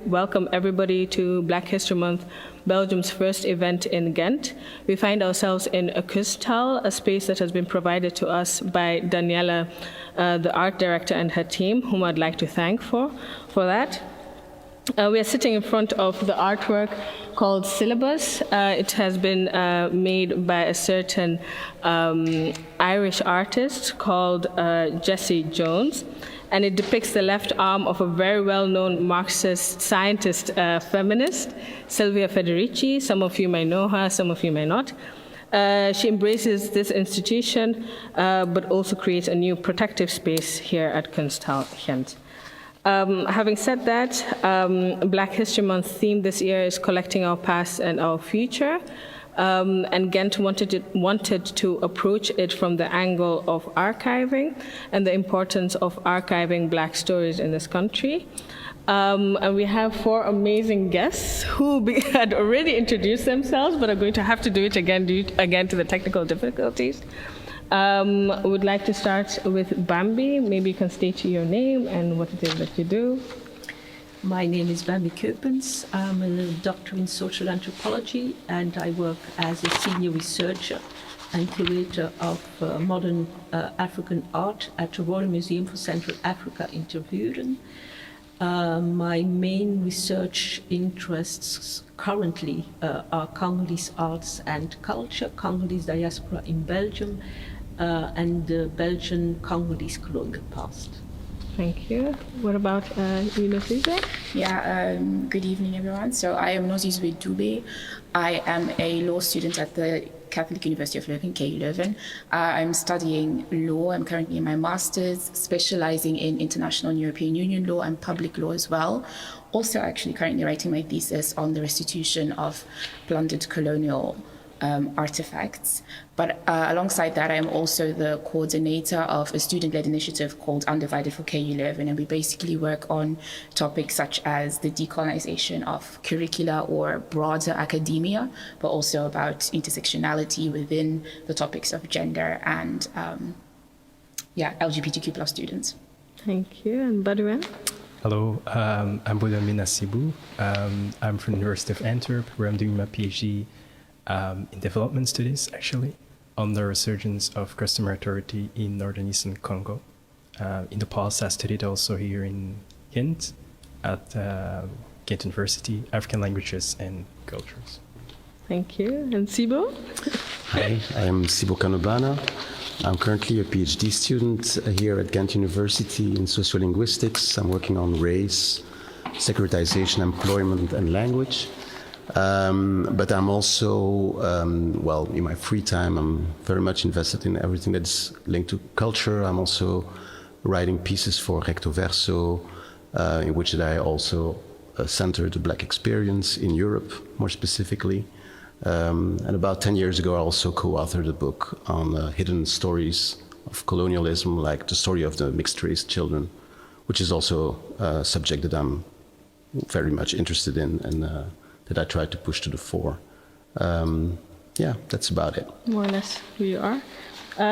welcome everybody to Black History Month Belgium's first event in Ghent. We find ourselves in a Kunsthal, a space that has been provided to us by Daniela, the art director, and her team, whom I'd like to thank for that. We are sitting in front of the artwork called Syllabus. It has been made by a certain Irish artist called Jesse Jones, and it depicts the left arm of a very well-known Marxist scientist feminist, Silvia Federici. Some of you may know her, some of you may not. She embraces this institution, but also creates a new protective space here at Kunsthal, Gent. Having said that, Black History Month theme this year is collecting our past and our future, and Ghent wanted to approach it from the angle of archiving and the importance of archiving Black stories in this country. And we have 4 amazing guests who had already introduced themselves, but are going to have to do it again due to the technical difficulties. I would like to start with Bambi. Maybe you can state your name and what it is that you do. My name is Bambi Keupens. I'm a doctor in social anthropology, and I work as a senior researcher and curator of modern African art at the Royal Museum for Central Africa in Tervuren. My main research interests currently are Congolese arts and culture, Congolese diaspora in Belgium, and the Belgian Congolese colonial past. Thank you. What about you, Nozizwe? Yeah, good evening, everyone. So I am Nozizwe Dube. I am a law student at the Catholic University of Leuven, KU Leuven. I'm studying law. I'm currently in my master's, specializing in international and European Union law and public law as well. Also, actually, currently writing my thesis on the restitution of plundered colonial artifacts. But alongside that, I am also the coordinator of a student-led initiative called Undivided for KU Leuven, and we basically work on topics such as the decolonization of curricula or broader academia, but also about intersectionality within the topics of gender and LGBTQ+ students. Thank you. And Badouin? Hello, I'm Boudamina Sibou. I'm from the University of Antwerp, where I'm doing my PhD in development studies, actually, on the resurgence of customary authority in northern eastern Congo. In the past, I studied also here in Ghent at Ghent University, African Languages and Cultures. Thank you. And Sibo? Hi, I am Sibo Kanobana. I'm currently a PhD student here at Ghent University in sociolinguistics. I'm working on race, securitization, employment, and language. But I'm also, in my free time, I'm very much invested in everything that's linked to culture. I'm also writing pieces for Recto Verso, in which I also center the Black experience in Europe, more specifically. And about 10 years ago, I also co-authored a book on hidden stories of colonialism, like the story of the mixed-race children, which is also a subject that I'm very much interested in and that I try to push to the fore. That's about it. More or less who you are.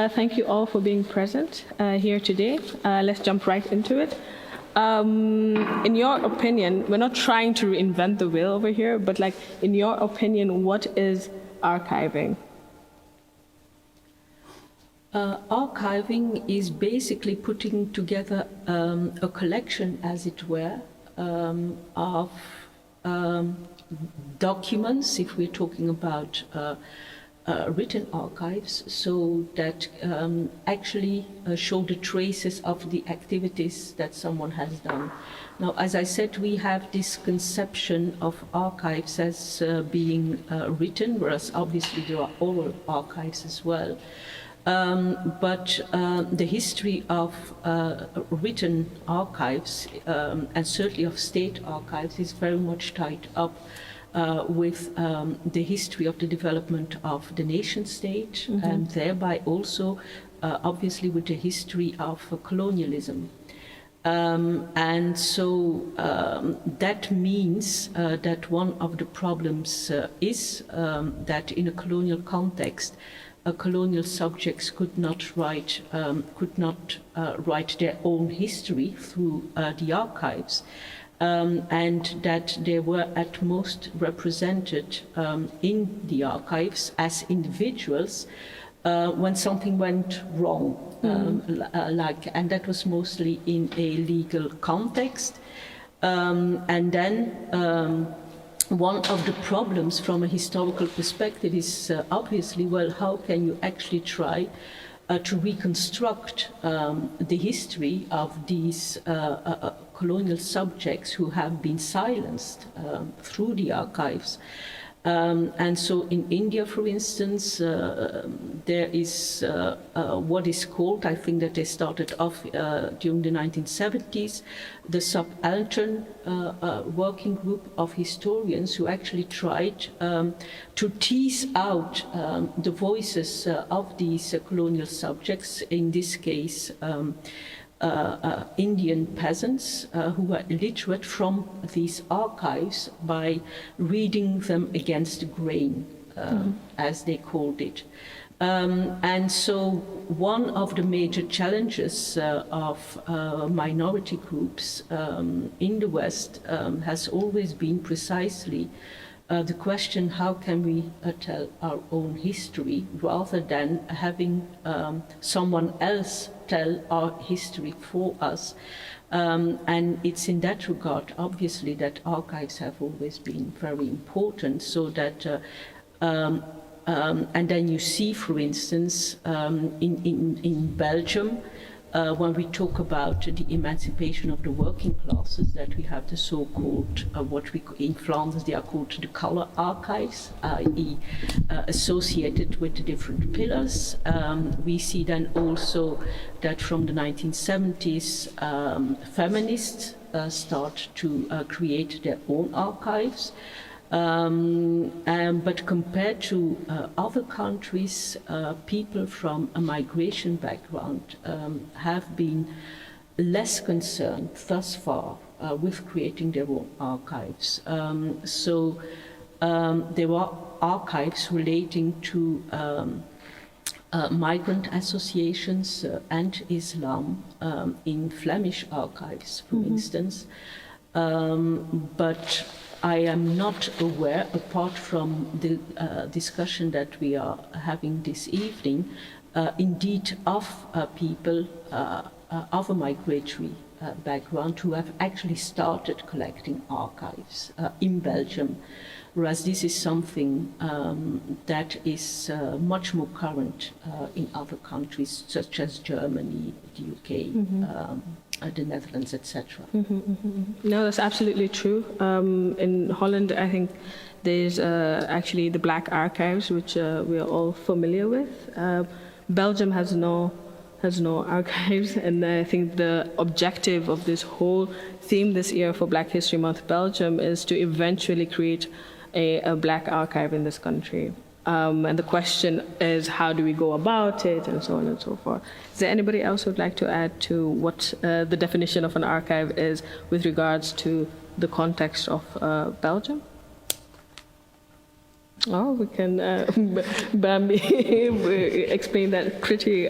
Thank you all for being present here today. Let's jump right into it. In your opinion, we're not trying to reinvent the wheel over here, but in your opinion, what is archiving? Archiving is basically putting together a collection, as it were, of documents, if we're talking about written archives, so that actually show the traces of the activities that someone has done. Now, as I said, we have this conception of archives as being written, whereas obviously there are oral archives as well. But the history of written archives, and certainly of state archives, is very much tied up with the history of the development of the nation state, and thereby also obviously with the history of colonialism. And so that means that one of the problems is that in a colonial context, colonial subjects could not write their own history through the archives. and that they were at most represented in the archives as individuals when something went wrong, and that was mostly in a legal context. And then one of the problems from a historical perspective is obviously, well, how can you actually try to reconstruct the history of these colonial subjects who have been silenced through the archives. And so in India, for instance, there is what is called, I think that they started off during the 1970s, the subaltern working group of historians who actually tried to tease out the voices of these colonial subjects, in this case, Indian peasants who were illiterate from these archives by reading them against the grain, as they called it. And so one of the major challenges of minority groups in the West has always been precisely the question, how can we tell our own history rather than having someone else tell our history for us. And it's in that regard, obviously, that archives have always been very important, so that and then you see, for instance, in Belgium, when we talk about the emancipation of the working classes, that we have the so-called, what we in Flanders they are called the color archives, i.e. Associated with the different pillars. We see then also that from the 1970s, feminists start to create their own archives. But compared to other countries, people from a migration background have been less concerned thus far with creating their own archives. So there are archives relating to migrant associations and Islam in Flemish archives, for instance. But I am not aware, apart from the discussion that we are having this evening, indeed of people of a migratory background who have actually started collecting archives in Belgium, whereas this is something that is much more current in other countries such as Germany, the UK, the Netherlands, etc. No, that's absolutely true. In Holland, I think there's actually the Black archives, which we are all familiar with. Belgium has no archives, and I think the objective of this whole theme this year for Black History Month Belgium is to eventually create a Black archive in this country. And the question is, how do we go about it, and so on and so forth. Is there anybody else who would like to add to what the definition of an archive is with regards to the context of Belgium? Oh, we can, Bambi explain that pretty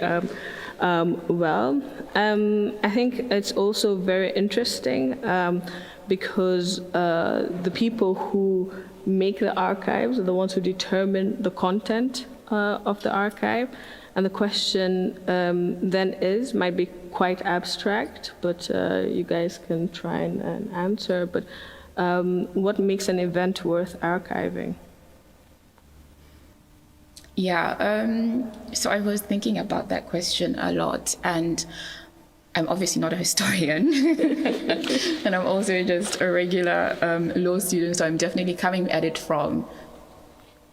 well. I think it's also very interesting because the people who make the archives are the ones who determine the content of the archive. And the question then might be quite abstract, but you guys can try and answer. But what makes an event worth archiving? Yeah, so I was thinking about that question a lot, and I'm obviously not a historian, and I'm also just a regular law student, so I'm definitely coming at it from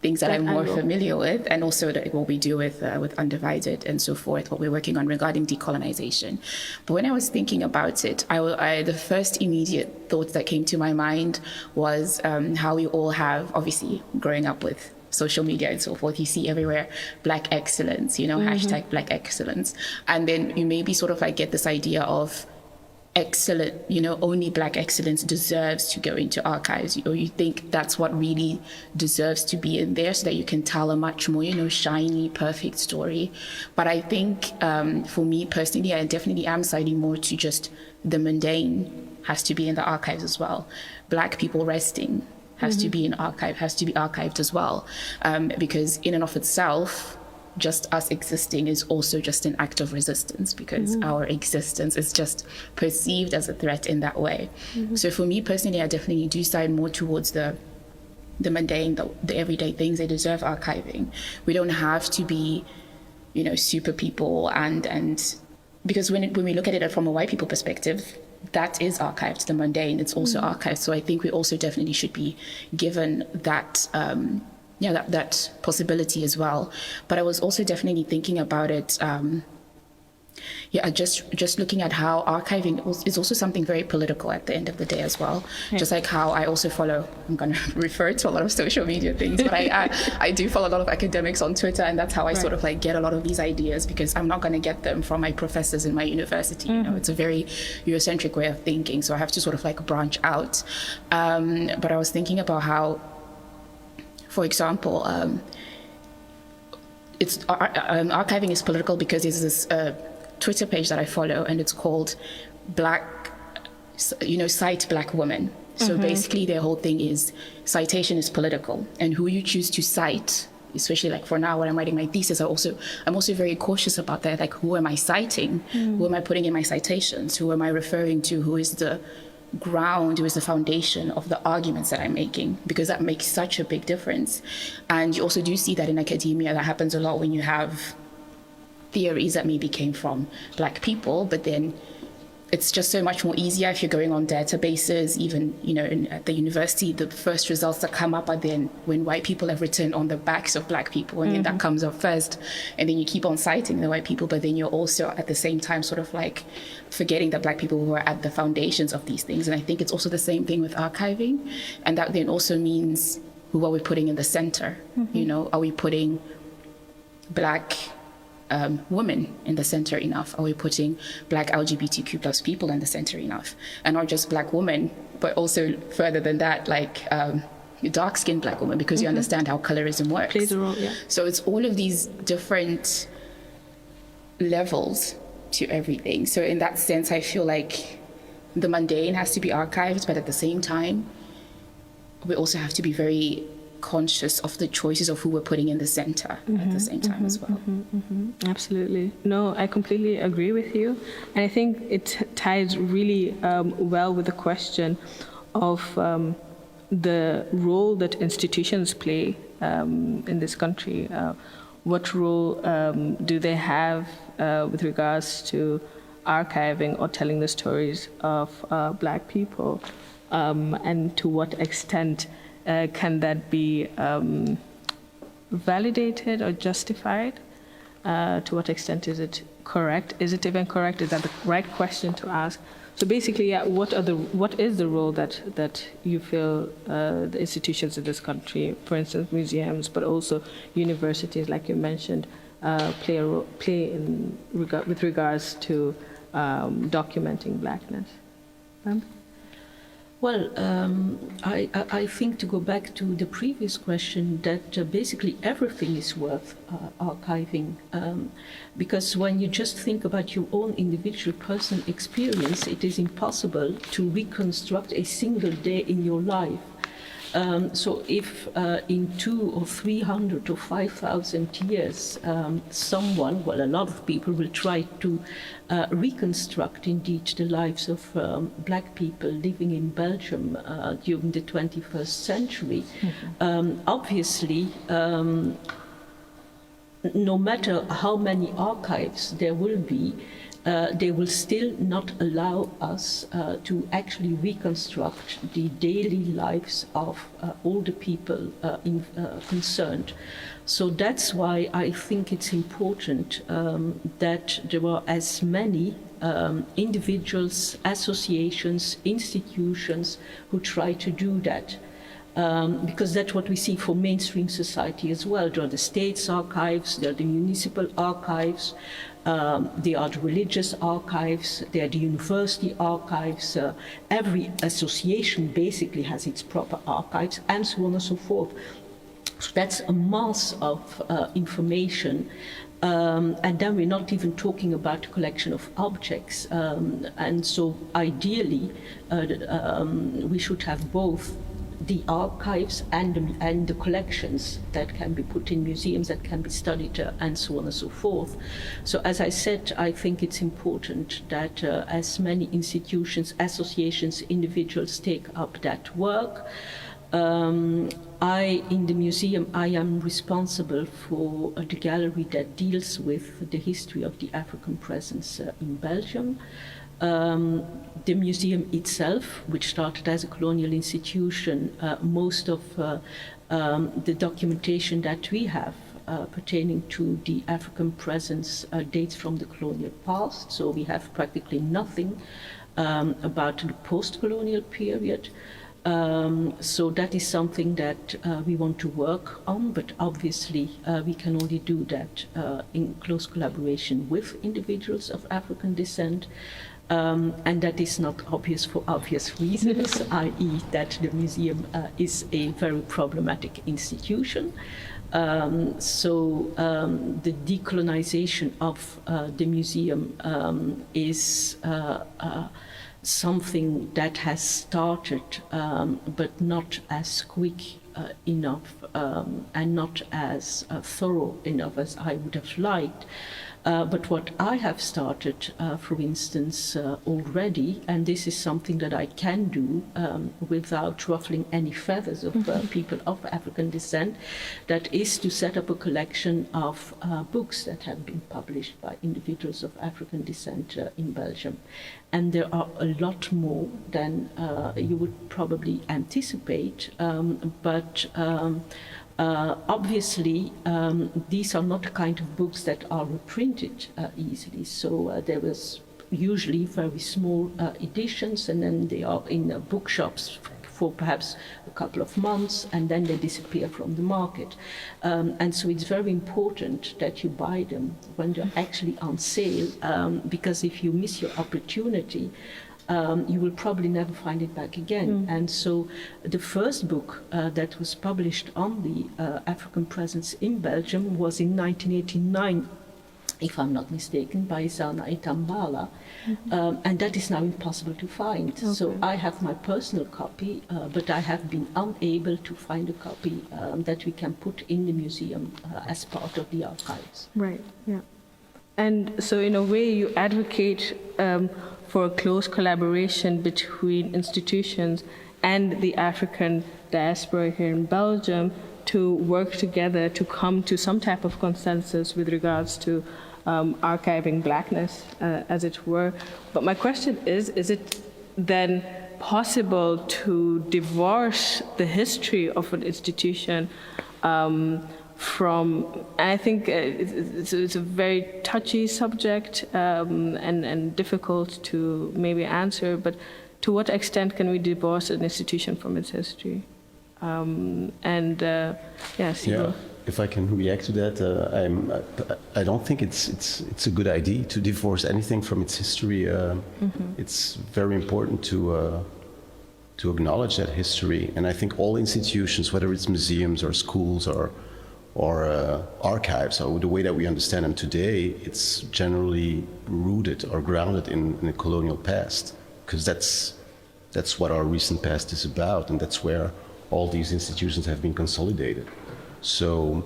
things that I'm more familiar with, and also what we do with Undivided and so forth, what we're working on regarding decolonization. But when I was thinking about it, the first immediate thought that came to my mind was how we all have, obviously, growing up with social media and so forth, you see everywhere Black excellence, hashtag Black excellence. And then you maybe sort of like get this idea of excellent, only Black excellence deserves to go into archives, or you think that's what really deserves to be in there so that you can tell a much more, shiny, perfect story. But I think for me personally, I definitely am siding more to just the mundane has to be in the archives as well. Black people resting has to be archived as well, because in and of itself, just us existing is also just an act of resistance, because our existence is just perceived as a threat in that way. So for me personally, I definitely do side more towards the mundane, the everyday things. They deserve archiving. We don't have to be, super people, and because when we look at it from a white people perspective, that is archived. The mundane, it's also archived. So I think we also definitely should be given that that possibility as well. But I was also definitely thinking about it. Just looking at how archiving is also something very political at the end of the day as well. Yeah. Just like how I also follow, I'm going to refer to a lot of social media things, but I do follow a lot of academics on Twitter, and that's how I sort of like get a lot of these ideas, because I'm not going to get them from my professors in my university. It's a very Eurocentric way of thinking, so I have to sort of like branch out. But I was thinking about how, for example, archiving is political because there's this Twitter page that I follow, and it's called Cite Black Women. So basically their whole thing is citation is political, and who you choose to cite, especially like for now when I'm writing my thesis, I'm also very cautious about that. Like, who am I citing? Who am I putting in my citations? Who am I referring to? Who is the ground, who is the foundation of the arguments that I'm making? Because that makes such a big difference. And you also do see that in academia. That happens a lot when you have theories that maybe came from Black people, but then it's just so much more easier if you're going on databases. Even, at the university, the first results that come up are then when white people have written on the backs of Black people, and then that comes up first, and then you keep on citing the white people, but then you're also at the same time sort of like forgetting the Black people who are at the foundations of these things. And I think it's also the same thing with archiving, and that then also means, who are we putting in the center? Are we putting Black women in the center enough? Are we putting Black LGBTQ plus people in the center enough? And not just Black women, but also further than that, like dark-skinned Black women, because you understand how colorism works. Plays a role, yeah. So it's all of these different levels to everything. So in that sense, I feel like the mundane has to be archived, but at the same time, we also have to be very conscious of the choices of who we're putting in the center at the same time as well. Absolutely. No, I completely agree with you. And I think it ties really well with the question of the role that institutions play in this country. What role do they have with regards to archiving or telling the stories of Black people? And to what extent can that be validated or justified? To what extent is it correct? Is it even correct? Is that the right question to ask? So basically, what is the role that you feel the institutions in this country, for instance, museums, but also universities, like you mentioned, play with regards to documenting Blackness? Well, I think, to go back to the previous question, that basically everything is worth archiving, because when you just think about your own individual personal experience, it is impossible to reconstruct a single day in your life. So if in 200 or 300 or 5,000 years, someone, well, a lot of people will try to reconstruct indeed the lives of Black people living in Belgium during the 21st century, obviously, no matter how many archives there will be, they will still not allow us to actually reconstruct the daily lives of all the people concerned. So that's why I think it's important that there are as many individuals, associations, institutions who try to do that. Because that's what we see for mainstream society as well. There are the state's archives, there are the municipal archives, there are the religious archives, there are the university archives. Every association basically has its proper archives, and so on and so forth. That's a mass of information. And then we're not even talking about a collection of objects. And so ideally, we should have both the archives and the collections that can be put in museums, that can be studied, and so on and so forth. So as I said, I think it's important that as many institutions, associations, individuals take up that work. In the museum, I am responsible for the gallery that deals with the history of the African presence in Belgium. The museum itself, which started as a colonial institution, most of the documentation that we have pertaining to the African presence dates from the colonial past, so we have practically nothing about the post-colonial period. So that is something that we want to work on, but obviously we can only do that in close collaboration with individuals of African descent. And that is not obvious for obvious reasons, i.e. that the museum is a very problematic institution. So the decolonization of the museum is something that has started, but not as quick enough and not as thorough enough as I would have liked. But what I have started, for instance, already, and this is something that I can do without ruffling any feathers of people of African descent, that is to set up a collection of books that have been published by individuals of African descent in Belgium. And there are a lot more than you would probably anticipate, but obviously, these are not the kind of books that are reprinted easily. So there was usually very small editions, and then they are in bookshops for perhaps a couple of months, and then they disappear from the market. And so it's very important that you buy them when they're actually on sale, because if you miss your opportunity, you will probably never find it back again. And so the first book that was published on the African presence in Belgium was in 1989, if I'm not mistaken, by Zana Itambala. And that is now impossible to find. Okay. So I have my personal copy, but I have been unable to find a copy that we can put in the museum as part of the archives. Right, yeah. And so in a way you advocate for a close collaboration between institutions and the African diaspora here in Belgium to work together to come to some type of consensus with regards to archiving blackness, as it were. But my question is it then possible to divorce the history of an institution from, I think it's a very touchy subject and difficult to maybe answer, but to what extent can we divorce an institution from its history? Yeah, if I can react to that, I don't think it's a good idea to divorce anything from its history. It's very important to acknowledge that history, and I think all institutions, whether it's museums or schools or archives, or the way that we understand them today, it's generally rooted or grounded in the colonial past, because that's what our recent past is about, and that's where all these institutions have been consolidated. So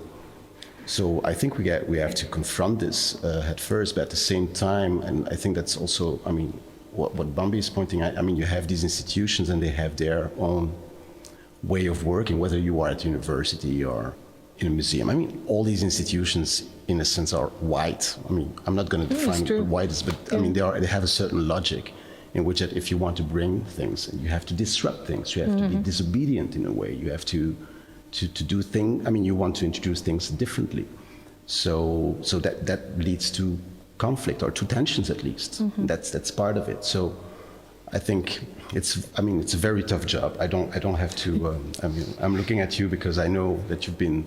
I think we have to confront this at first, but at the same time, and I think that's also, I mean, what Bambi is pointing out, I mean, you have these institutions and they have their own way of working, whether you are at university or in a museum. I mean, all these institutions, in a sense, are white. I mean, I'm not going to define the whitest, but I mean, they have a certain logic in which that if you want to bring things, you have to disrupt things. You have to be disobedient in a way. You have to do things. I mean, you want to introduce things differently. So that leads to conflict or to tensions at least. That's part of it. So I think it's a very tough job. I don't have to. I'm looking at you because I know that you've been,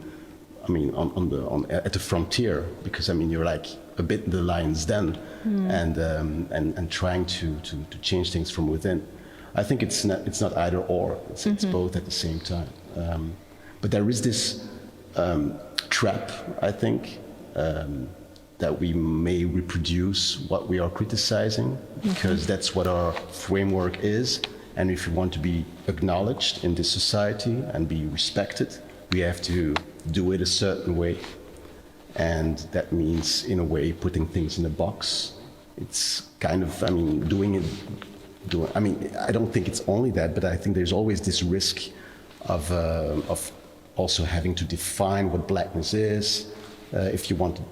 at the frontier, because you're like a bit in the lion's den, and trying to change things from within. I think it's not either or. It's both at the same time. But there is this trap, I think, that we may reproduce what we are criticizing, because that's what our framework is. And if we want to be acknowledged in this society and be respected, we have to do it a certain way. And that means, in a way, putting things in a box. It's kind of, I mean, I don't think it's only that, but I think there's always this risk of also having to define what blackness is, if you want to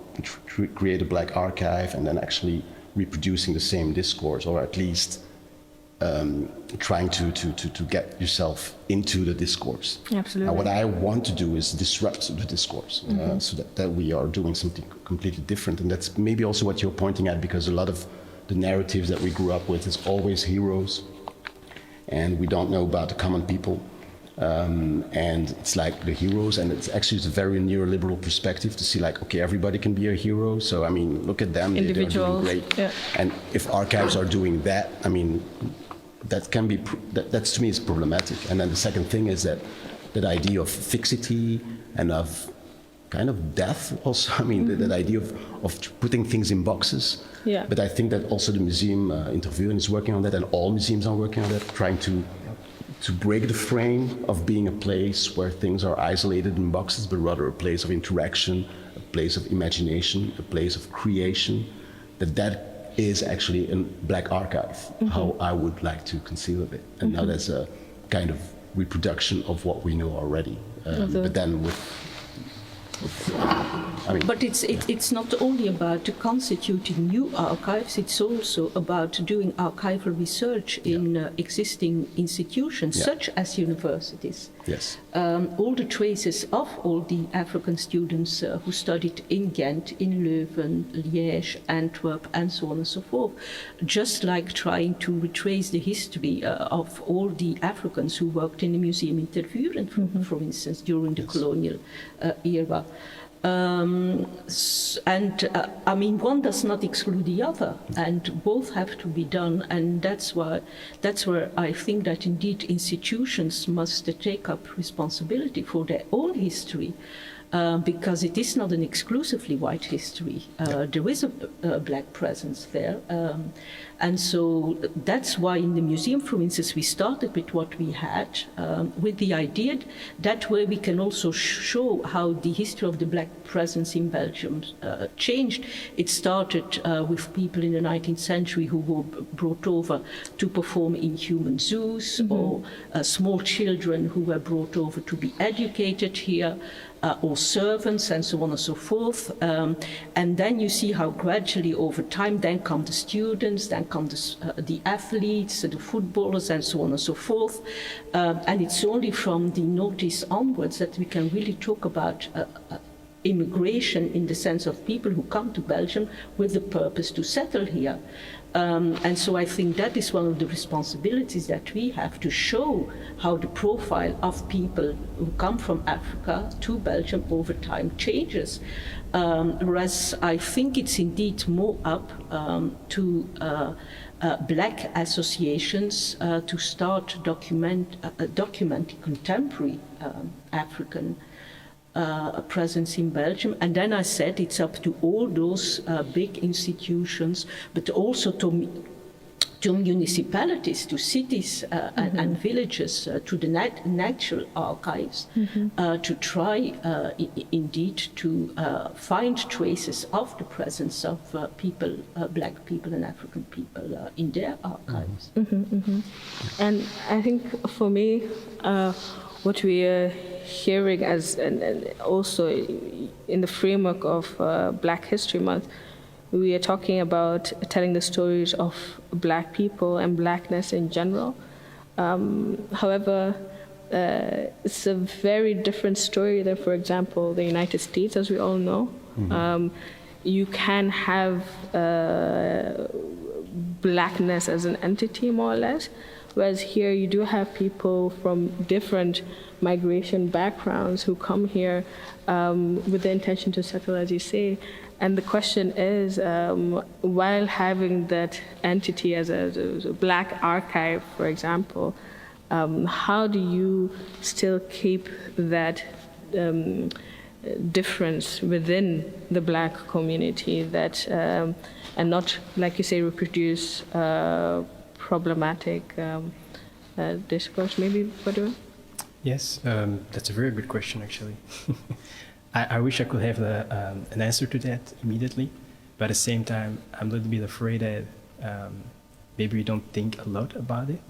create a black archive, and then actually reproducing the same discourse, or at least trying to get yourself into the discourse. Absolutely. Now, what I want to do is disrupt the discourse, so that we are doing something completely different. And that's maybe also what you're pointing at, because a lot of the narratives that we grew up with is always heroes, and we don't know about the common people. And it's like the heroes, and it's actually a very neoliberal perspective to see, like, okay, everybody can be a hero. So, I mean, look at them, they're doing great. Yeah. And if archives are doing that, I mean, that can be, that's to me is problematic. And then the second thing is that idea of fixity and of kind of death also. I mean, that idea of putting things in boxes. Yeah. But I think that also the museum interviewing is working on that, and all museums are working on that, trying to break the frame of being a place where things are isolated in boxes, but rather a place of interaction, a place of imagination, a place of creation, that is actually a black archive, how I would like to conceive of it. And now that's a kind of reproduction of what we know already, but then with But it's not only about constituting new archives, it's also about doing archival research in existing institutions, such as universities. Yes. All the traces of all the African students who studied in Ghent, in Leuven, Liège, Antwerp, and so on and so forth, just like trying to retrace the history of all the Africans who worked in the Museum in Tervuren, for instance, during the colonial era. I mean, one does not exclude the other, and both have to be done, and that's where I think that indeed institutions must take up responsibility for their own history, because it is not an exclusively white history. There is a black presence there, and so that's why in the museum, for instance, we started with what we had, with the idea that way we can also show how the history of the black presence in Belgium changed. It started with people in the 19th century who were brought over to perform in human zoos, or small children who were brought over to be educated here, or servants, and so on and so forth. And then you see how gradually over time, then come the students, then come the athletes, the footballers, and so on and so forth. And it's only from the noughties onwards that we can really talk about immigration in the sense of people who come to Belgium with the purpose to settle here. And so I think that is one of the responsibilities that we have, to show how the profile of people who come from Africa to Belgium over time changes. Whereas I think it's indeed more up to black associations to start documenting contemporary African presence in Belgium. And then I said it's up to all those big institutions, but also to municipalities, to cities and villages, to the natural archives, to try indeed to find traces of the presence of people, black people and African people in their archives. And I think for me, what we are hearing as, and also in the framework of Black History Month, we are talking about telling the stories of black people and blackness in general. However, it's a very different story than, for example, the United States, as we all know. You can have blackness as an entity, more or less, whereas here you do have people from different migration backgrounds who come here with the intention to settle, as you say. And the question is, while having that entity as a black archive, for example, difference within the Black community that, and not, like you say, reproduce problematic discourse. Maybe, Badou? Yes, that's a very good question, actually. I wish I could have an answer to that immediately, but at the same time, I'm a little bit afraid that maybe we don't think a lot about it.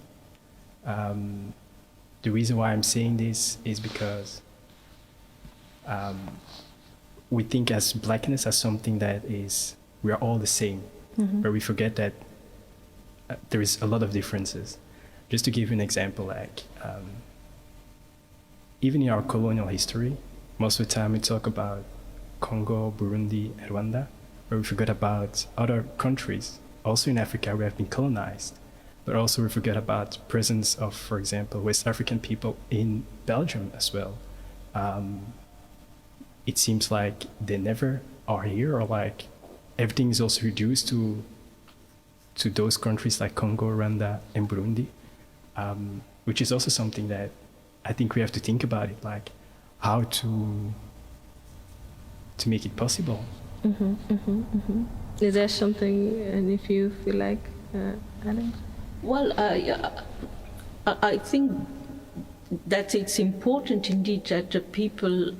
The reason why I'm saying this is because we think as Blackness as something that is, we are all the same, but we forget that there is a lot of differences. Just to give you an example, like even in our colonial history, most of the time we talk about Congo, Burundi, and Rwanda, but we forget about other countries, also in Africa, who have been colonized. But also we forget about the presence of, for example, West African people in Belgium as well. It seems like they never are here, or like everything is also reduced to those countries like Congo, Rwanda, and Burundi, which is also something that I think we have to think about it, like how to make it possible. Is there something, and if you feel like adding? Well, I think that it's important indeed that people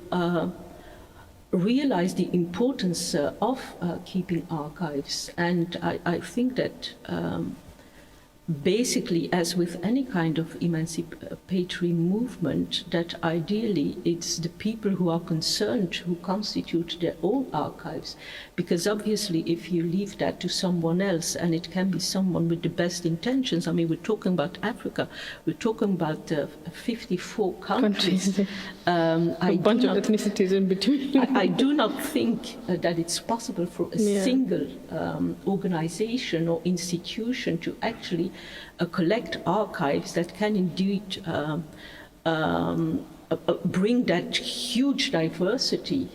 realize the importance of keeping archives. And I think that basically, as with any kind of emancipatory movement, that ideally it's the people who are concerned who constitute their own archives. Because obviously, if you leave that to someone else, and it can be someone with the best intentions, I mean, we're talking about Africa, we're talking about 54 countries. A bunch of ethnicities in between. I do not think that it's possible for a single organization or institution to actually collect archives that can indeed bring that huge diversity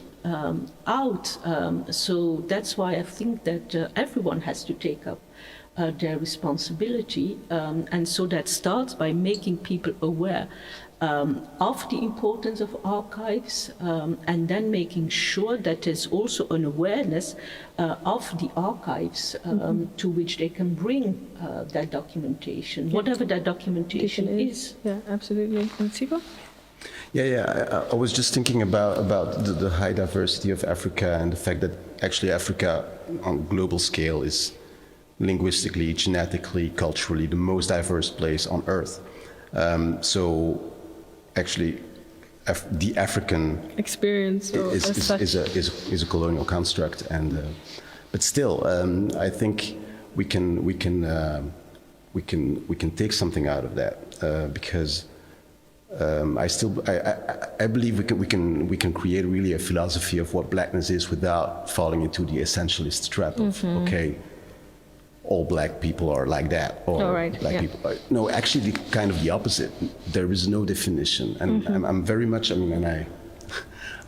out. So that's why I think that everyone has to take up their responsibility. And so that starts by making people aware of the importance of archives, and then making sure that there's also an awareness of the archives to which they can bring that documentation, whatever that documentation is. Yeah, absolutely. And Sibo? Yeah. I was just thinking about the high diversity of Africa and the fact that actually Africa on global scale is linguistically, genetically, culturally the most diverse place on Earth. So actually, the African experience is a colonial construct, and but still, I think we can take something out of that because I believe we can create really a philosophy of what Blackness is without falling into the essentialist trap of okay, all Black people are like that, or Black people are, no, actually kind of the opposite. There is no definition, and I'm very much, and I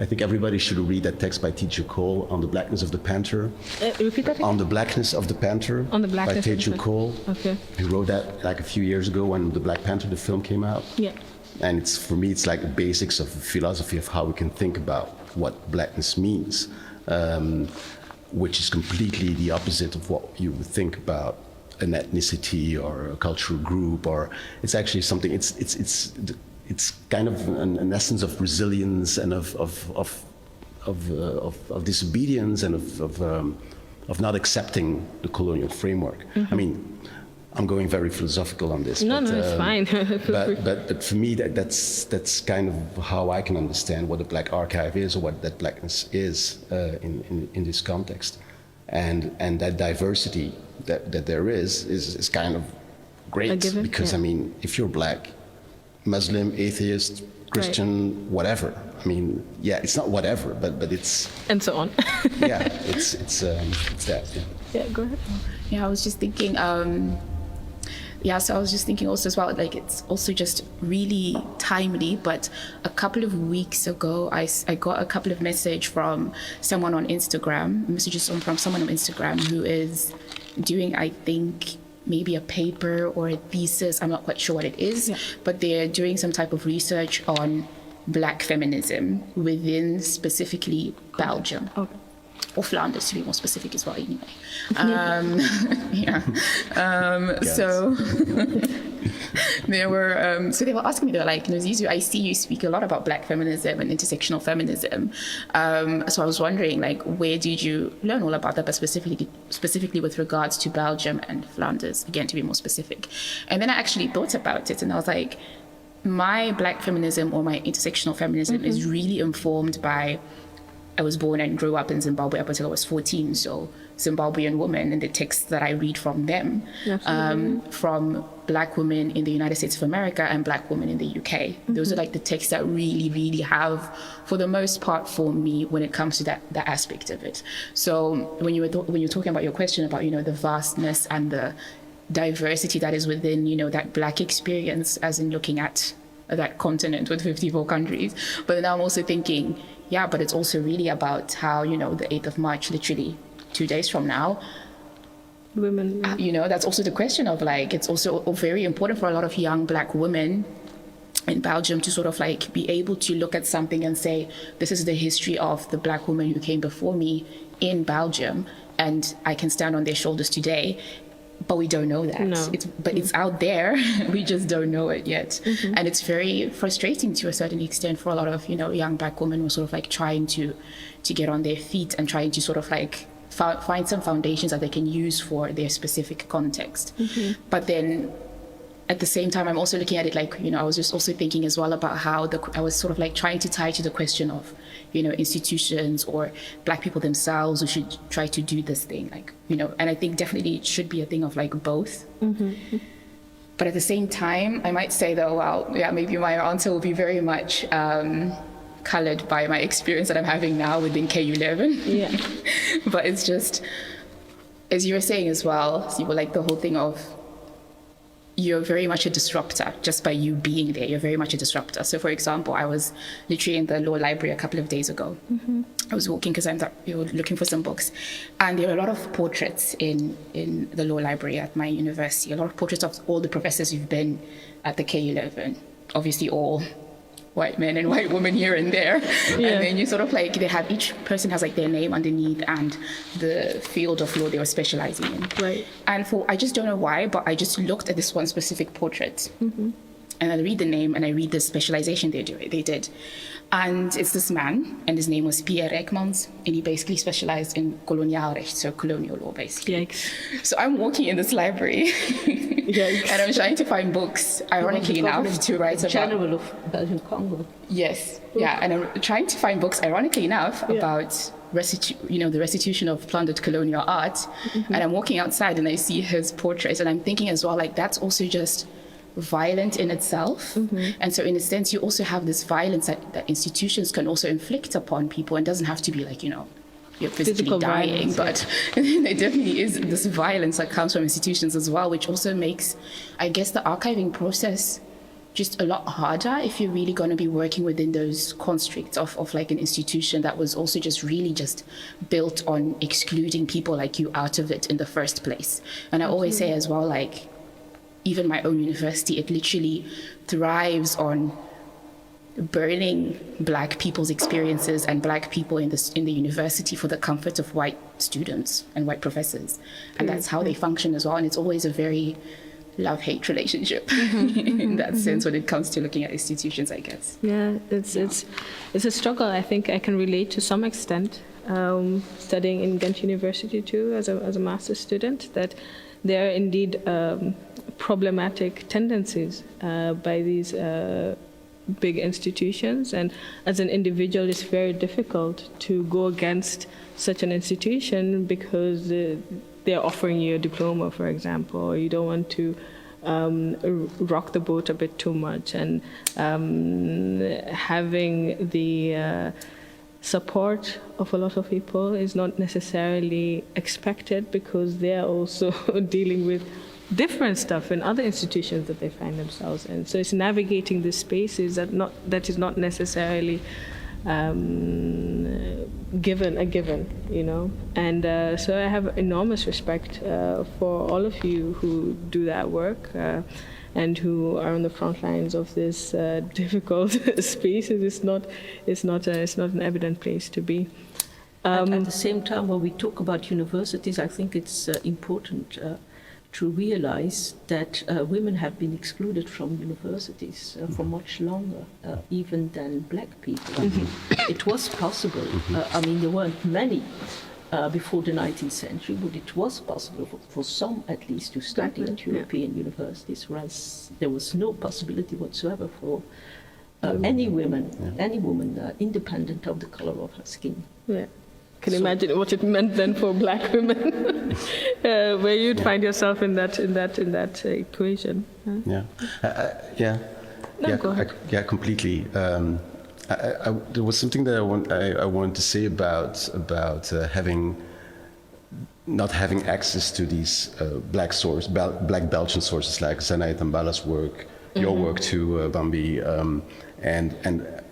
think everybody should read that text by Teju Cole on the Blackness of the Panther. Repeat that again? On the Blackness of the Panther. On the Blackness by Teju Cole. Okay. He wrote that like a few years ago when the Black Panther, the film, came out. Yeah. And for me, it's like the basics of philosophy of how we can think about what Blackness means. Which is completely the opposite of what you would think about an ethnicity or a cultural group, or it's actually something. It's kind of an essence of resilience and of disobedience and of not accepting the colonial framework. I mean, I'm going very philosophical on this. No, it's fine. but for me, that's kind of how I can understand what a Black archive is, or what that Blackness is in this context, and that diversity that there is kind of great because I mean, if you're Black, Muslim, atheist, Christian, whatever. I mean, yeah, it's not whatever, but it's and so on. Yeah, it's that. Yeah, go ahead. Yeah, I was just thinking. So I was just thinking also as well, like it's also just really timely, but a couple of weeks ago, I got a couple of messages from someone on Instagram, who is doing, I think, maybe a paper or a thesis, I'm not quite sure what it is, but they're doing some type of research on Black feminism within specifically Belgium. Okay. Or Flanders, to be more specific as well, anyway. So they were asking me, they were like, Nozizu, I see you speak a lot about Black feminism and intersectional feminism. So I was wondering, like, where did you learn all about that, but specifically with regards to Belgium and Flanders, again, to be more specific. And then I actually thought about it, and I was like, my Black feminism or my intersectional feminism is really informed by, I was born and grew up in Zimbabwe up until I was 14, so Zimbabwean women and the texts that I read from them, from Black women in the United States of America and Black women in the UK. Those are like the texts that really, really have, for the most part, for me when it comes to that aspect of it. So when you're talking about your question about, the vastness and the diversity that is within, that Black experience, as in looking at that continent with 54 countries. But then I'm also thinking, yeah, but it's also really about how, the 8th of March, literally 2 days from now, women, that's also the question of, like, it's also very important for a lot of young Black women in Belgium to sort of like be able to look at something and say, this is the history of the Black women who came before me in Belgium, and I can stand on their shoulders today. But we don't know that. No. It's out there. We just don't know it yet. And it's very frustrating to a certain extent for a lot of, young Black women who are sort of like trying to get on their feet and trying to sort of like find some foundations that they can use for their specific context. But then at the same time, I'm also looking at it like, I was just also thinking as well about how I was sort of like trying to tie to the question of, institutions or Black people themselves who should try to do this thing, like, and I think definitely it should be a thing of like both. But at the same time, I might say though, well, yeah, maybe my answer will be very much colored by my experience that I'm having now within KU11. Yeah. But it's just, as you were saying as well, so you were like the whole thing of, you're very much a disruptor just by you being there. You're very much a disruptor. So, for example, I was literally in the law library a couple of days ago. I was walking because I'm looking for some books, and there are a lot of portraits in the law library at my university. A lot of portraits of all the professors who've been at the KU11. Obviously, all white men and white women here and there. Yeah. And then you sort of like, each person has like their name underneath and the field of law they were specializing in. Right. And I just don't know why, but I just looked at this one specific portrait and I read the name and I read the specialization they did. And it's this man, and his name was Pierre Ekmans, and he basically specialized in koloniaalrecht, so colonial law, basically. Yikes. So I'm walking in this library, and I'm trying to find books, ironically enough, to write about... General of Belgian Congo. Yes, yeah, and I'm trying to find books, ironically enough, about the restitution of plundered colonial art, and I'm walking outside and I see his portrait, and I'm thinking as well, like, that's also just violent in itself. And so in a sense you also have this violence that institutions can also inflict upon people, and doesn't have to be like, you're physically Physical dying, violence, but there definitely is this violence that comes from institutions as well, which also makes, I guess, the archiving process just a lot harder if you're really going to be working within those constructs of like an institution that was also just really just built on excluding people like you out of it in the first place. And I always say as well, like, even my own university, it literally thrives on burning Black people's experiences and Black people in the university for the comfort of white students and white professors. And that's how they function as well. And it's always a very love-hate relationship in that sense when it comes to looking at institutions, I guess. Yeah, it's a struggle. I think I can relate to some extent, studying in Gent University too as a master's student, that there are indeed problematic tendencies by these big institutions, and as an individual it's very difficult to go against such an institution because they're offering you a diploma, for example, or you don't want to rock the boat a bit too much, and having the support of a lot of people is not necessarily expected because they're also dealing with different stuff in other institutions that they find themselves in. So it's navigating the spaces that is not necessarily given, And so I have enormous respect for all of you who do that work. and who are on the front lines of this difficult space. It's not an evident place to be. At the same time, when we talk about universities, I think it's important to realize that women have been excluded from universities for much longer, even than black people. It was possible. I mean, there weren't many before the 19th century, but it was possible for some, at least, to study at European universities, whereas there was no possibility whatsoever for any woman, independent of the color of her skin. Yeah. Can you imagine what it meant then for black women, where you'd find yourself in that equation? Huh? Go ahead. Completely. There was something that I wanted to say about not having access to these black Belgian sources like Zenaid and Bala's work, your work too, Bambi, and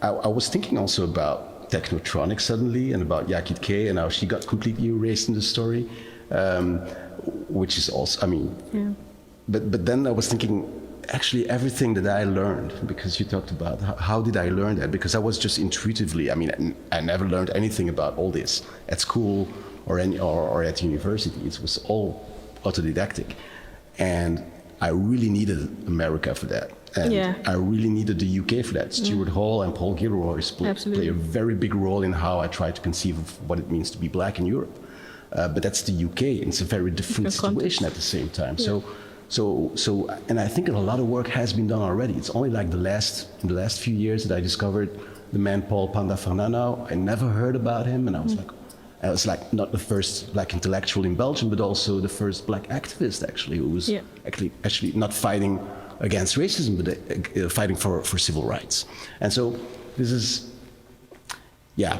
I was thinking also about Technotronic suddenly, and about Yakit K, and how she got completely erased in the story, which is also, I mean, but then I was thinking, actually everything that I learned, because you talked about how did I learn that, because I was just intuitively, I mean, I never learned anything about all this at school or at university. It was all autodidactic, and I really needed America for that. And I really needed the UK for that. Stuart Hall and Paul Gilroy play a very big role in how I try to conceive of what it means to be black in Europe. But that's the UK, and it's a very different situation at the same time. So, and I think a lot of work has been done already. It's only like in the last few years that I discovered the man Paul Panda Fernanau. I never heard about him, and I was like not the first black intellectual in Belgium, but also the first black activist actually, who was actually not fighting against racism, but fighting for civil rights. And so this is,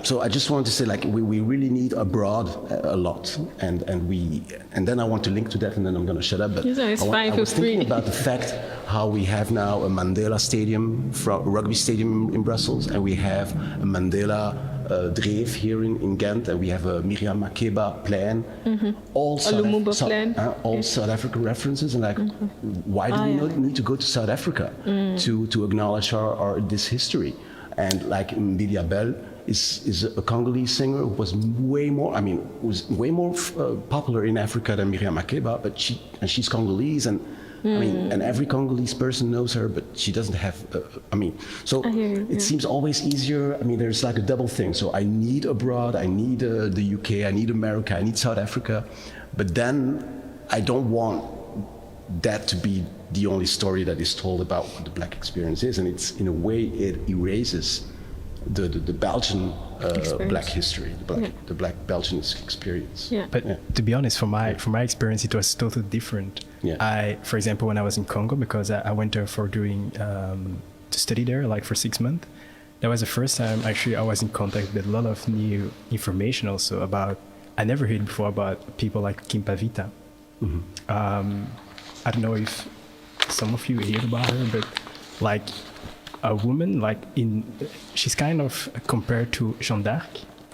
so I just wanted to say, like, we really need abroad a lot, and then I want to link to that, and then I'm going to shut up. But I was thinking about the fact how we have now a Mandela Stadium, rugby stadium in Brussels, and we have a Mandela Dreef here in Gent, and we have a Miriam Makeba plan, all South African references, and like, why do we not need to go to South Africa to acknowledge this history? And like Mbilia Bell is a Congolese singer who was way more popular in Africa than Miriam Makeba, but she's Congolese, and I mean, and every Congolese person knows her, but she doesn't have, it seems always easier. I mean, there's like a double thing. So I need abroad, I need the UK, I need America, I need South Africa, but then I don't want that to be the only story that is told about what the black experience is. And it's, in a way, it erases the Belgian black history, the black Belgian experience. But to be honest, from my experience, it was totally different. For example, when I was in Congo, because I went there for to study there, like for 6 months, that was the first time actually I was in contact with a lot of new information also about, I never heard before about people like Kim Pavita. I don't know if some of you heard about her, but like a woman, like she's kind of compared to Jeanne d'Arc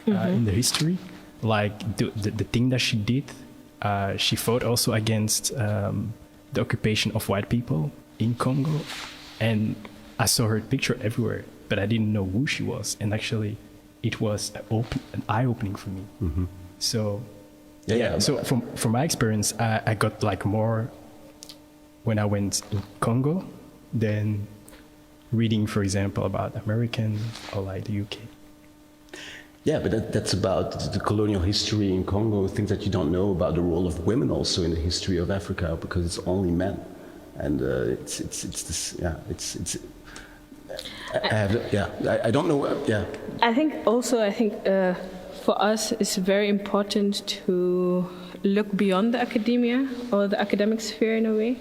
in the history, like the thing that she did. She fought also against the occupation of white people in Congo, and I saw her picture everywhere, but I didn't know who she was, and actually it was an eye-opening for me. So so from my experience, I got like more when I went in Congo than reading, for example, about American or like the UK. Yeah, but that's about the colonial history in Congo, things that you don't know about the role of women also in the history of Africa, because it's only men, and I don't know. I think for us it's very important to look beyond the academia or the academic sphere in a way,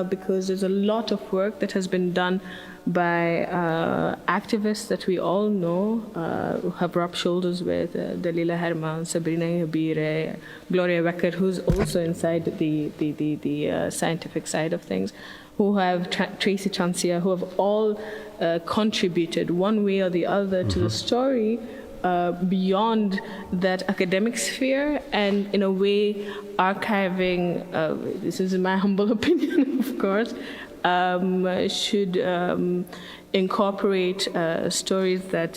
because there's a lot of work that has been done by activists that we all know, who have rubbed shoulders with Dalila Herman, Sabrina Yabire, Gloria Wecker, who's also inside the scientific side of things, who have Tracy Chancia, who have all contributed one way or the other to the story beyond that academic sphere, and in a way archiving, this is my humble opinion, of course, should incorporate stories that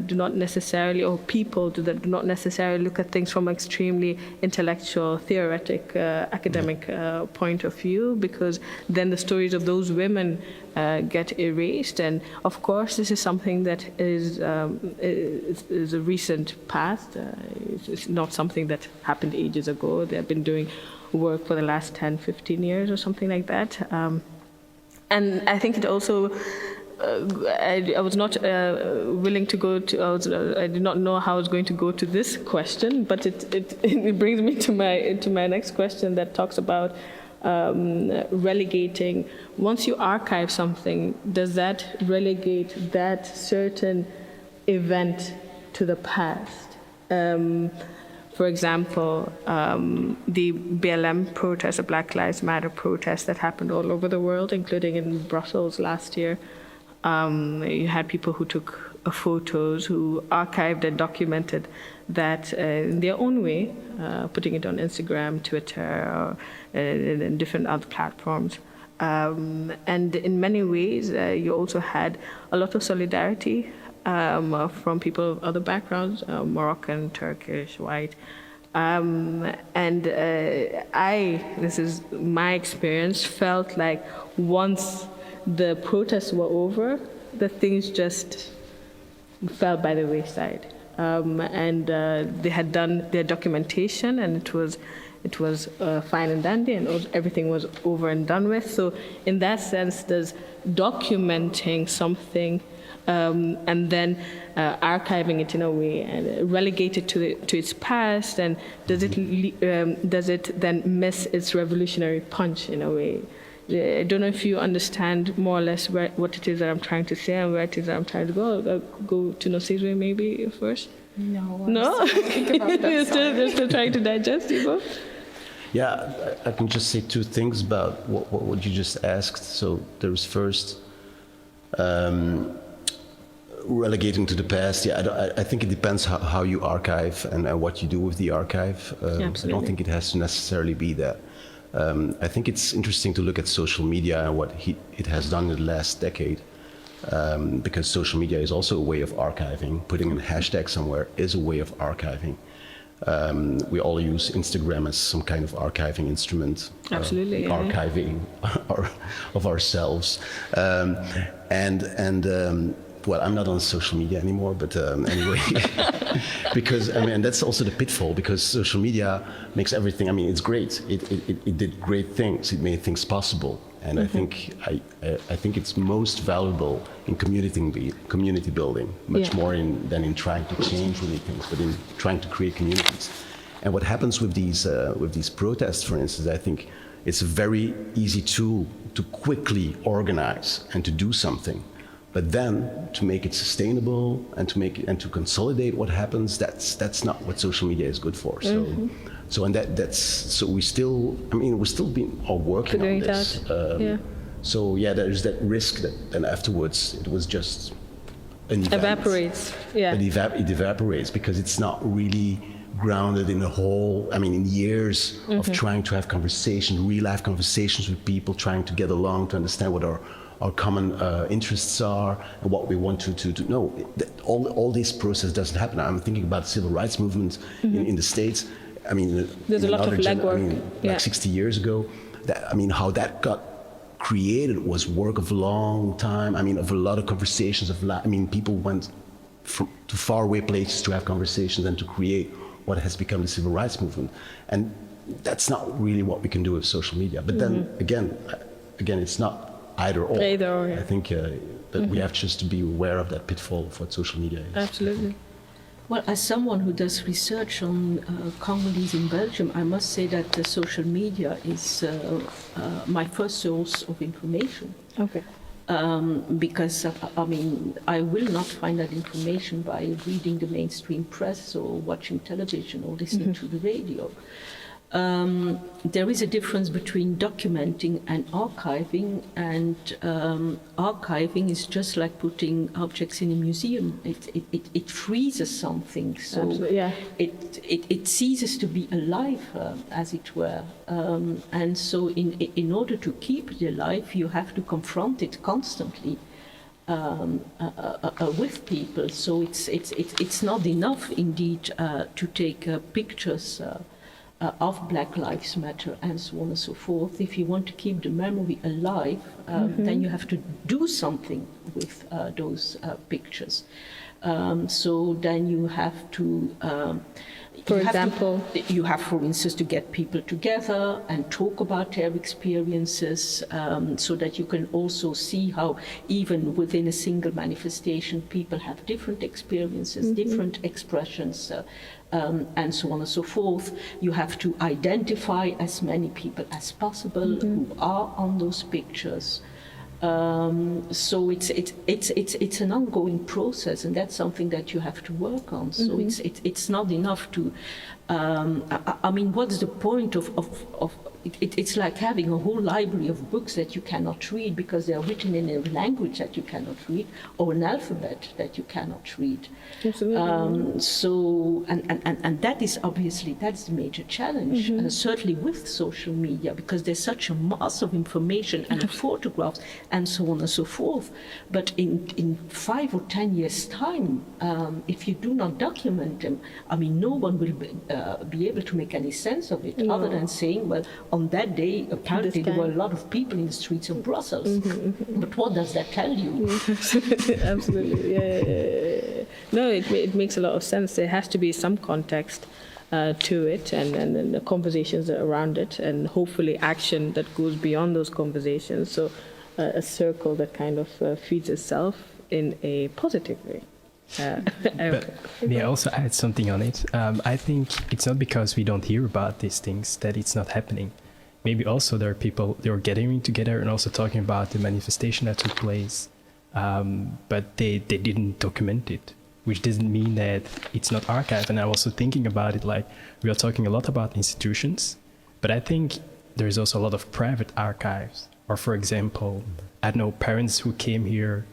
do not necessarily, or people that do not necessarily look at things from an extremely intellectual, theoretic, academic point of view, because then the stories of those women get erased. And of course, this is something that is a recent past. It's not something that happened ages ago. They have been doing work for the last 10, 15 years or something like that. And I think it also, I was not willing to go to, I did not know how I was going to go to this question, but it brings me to my next question that talks about relegating. Once you archive something, does that relegate that certain event to the past? For example, the BLM protest, the Black Lives Matter protest that happened all over the world, including in Brussels last year. You had people who took photos, who archived and documented that in their own way, putting it on Instagram, Twitter, or in different other platforms. And in many ways, you also had a lot of solidarity from people of other backgrounds, Moroccan, Turkish, white. This is my experience, felt like once the protests were over, the things just fell by the wayside. They had done their documentation, and it was fine and dandy, and everything was over and done with. So in that sense, does documenting something and then archiving it in a way and relegate it to its past, and does it then miss its revolutionary punch in a way? I don't know if you understand more or less what it is that I'm trying to say and where it is that I'm trying to go. I'll go to Nosizwe maybe first. No. Think about that. You're still trying to digest, Ivo? Yeah, I can just say two things about what you just asked. So there's first relegating to the past. Yeah, I think it depends how you archive and what you do with the archive. I don't think it has to necessarily be that. I think it's interesting to look at social media and what it has done in the last decade, because social media is also a way of archiving. Putting a hashtag somewhere is a way of archiving. We all use Instagram as some kind of archiving instrument. Absolutely. Archiving of ourselves. Well, I'm not on social media anymore, but anyway, because that's also the pitfall, because social media makes everything. It's great. It did great things. It made things possible, and I think it's most valuable in community building, much more than in trying to change really things, but in trying to create communities. And what happens with these protests, for instance, I think it's a very easy tool to quickly organize and to do something. But then to make it sustainable and to consolidate what happens, that's not what social media is good for. So we still are working on this. So there's that risk that then afterwards it was just an event. Evaporates. Yeah. It evaporates because it's not really grounded in in years of trying to have conversations, real life conversations with people, trying to get along, to understand what our common interests are and what we want to know. All this process doesn't happen. I'm thinking about the civil rights movement in the States. There's a lot of legwork. Like 60 years ago. How that got created was work of a long time. Of a lot of conversations. People went to faraway places to have conversations and to create what has become the civil rights movement. And that's not really what we can do with social media. But then again, it's not either or. Yeah. I think that we have just to be aware of that pitfall of what social media is. Absolutely. Well, as someone who does research on Congolese in Belgium, I must say that the social media is my first source of information. Okay. Because I will not find that information by reading the mainstream press or watching television or listening to the radio. There is a difference between documenting and archiving, and archiving is just like putting objects in a museum. It freezes something, so Absolutely, yeah. it ceases to be alive, as it were. And so in order to keep it alive, you have to confront it constantly. With people, so it's not enough indeed to take pictures of Black Lives Matter and so on and so forth. If you want to keep the memory alive, then you have to do something with those pictures. So then you have to. For example? You have, for instance, to get people together and talk about their experiences, so that you can also see how even within a single manifestation, people have different experiences, different expressions, and so on and so forth. You have to identify as many people as possible who are on those pictures. So it's an ongoing process, and that's something that you have to work on. So it's not enough to. I mean, what's the point of it's like having a whole library of books that you cannot read because they are written in a language that you cannot read, or an alphabet that you cannot read. Absolutely. So and that is obviously, that's the major challenge, certainly with social media, because there's such a mass of information and photographs and so on and so forth. But in 5 or 10 years' time, if you do not document them, I mean, no one will be able to make any sense of it, other than saying, well, on that day, apparently there were a lot of people in the streets of Brussels. But what does that tell you? Absolutely, yeah. No, it makes a lot of sense. There has to be some context to it, and the conversations around it, and hopefully action that goes beyond those conversations. So a circle that kind of feeds itself in a positive way. But may I also add something on it? I think it's not because we don't hear about these things that it's not happening. Maybe also there are people, they are gathering together and also talking about the manifestation that took place, but they didn't document it, which doesn't mean that it's not archived. And I'm also thinking about it, like, we are talking a lot about institutions, but I think there's also a lot of private archives. Or for example, I know parents who came here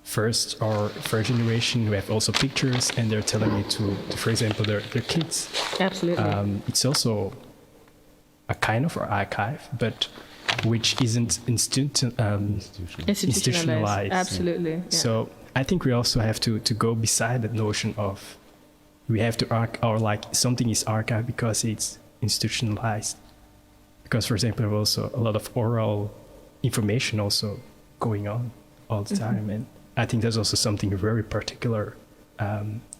first or third generation who have also pictures, and they're telling me to for example, their kids. Absolutely. It's also a kind of archive, but which isn't institutionalized. Absolutely. Yeah. So I think we also have to go beside that notion of we have to or like something is archived because it's institutionalized. Because, for example, there was also a lot of oral information also going on all the time, and I think there's also something very particular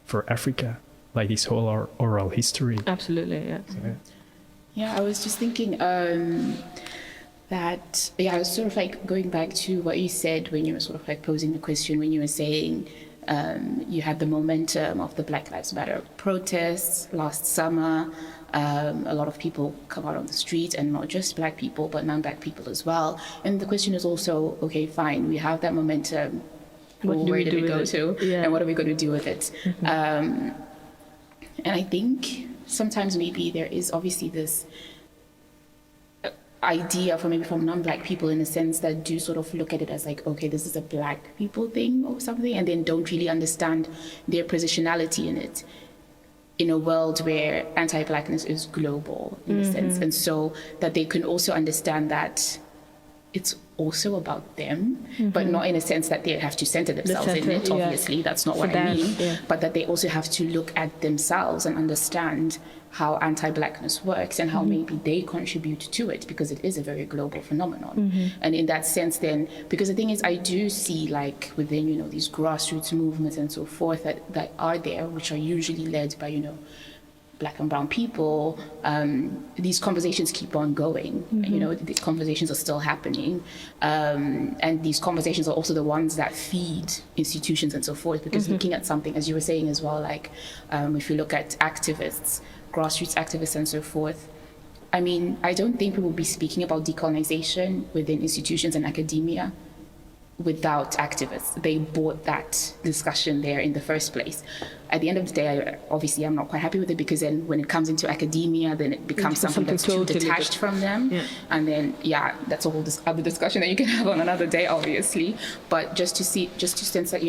for Africa, like this whole oral history. Absolutely, yeah. So, Yeah, I was just thinking that, I was sort of like going back to what you said when you were sort of like posing the question, when you were saying you had the momentum of the Black Lives Matter protests last summer. A lot of people come out on the street, and not just Black people, but non-Black people as well. And the question is also, okay, fine, we have that momentum. Where did it go to? Yeah. And what are we going to do with it? And I think sometimes maybe there is obviously this idea from non-Black people, in a sense, that do sort of look at it as like, okay, this is a Black people thing or something, and then don't really understand their positionality in it, in a world where anti-Blackness is global in a sense. And so that they can also understand that it's also about them, but not in a sense that they have to center themselves in it. Obviously, that's not what I mean. Yeah. But that they also have to look at themselves and understand how anti-Blackness works and how maybe they contribute to it, because it is a very global phenomenon. And in that sense then, because the thing is, I do see like within, these grassroots movements and so forth that are there, which are usually led by, Black and brown people, these conversations keep on going. These conversations are still happening. And these conversations are also the ones that feed institutions and so forth, because looking at something, as you were saying as well, like if you look at activists, grassroots activists and so forth, I mean, I don't think we will be speaking about decolonization within institutions and academia without activists. They brought that discussion there in the first place. At the end of the day, obviously I'm not quite happy with it, because then when it comes into academia, then it becomes something that's too totally detached from them. Yeah. And then, that's a whole other discussion that you can have on another day, obviously. But just to sense that,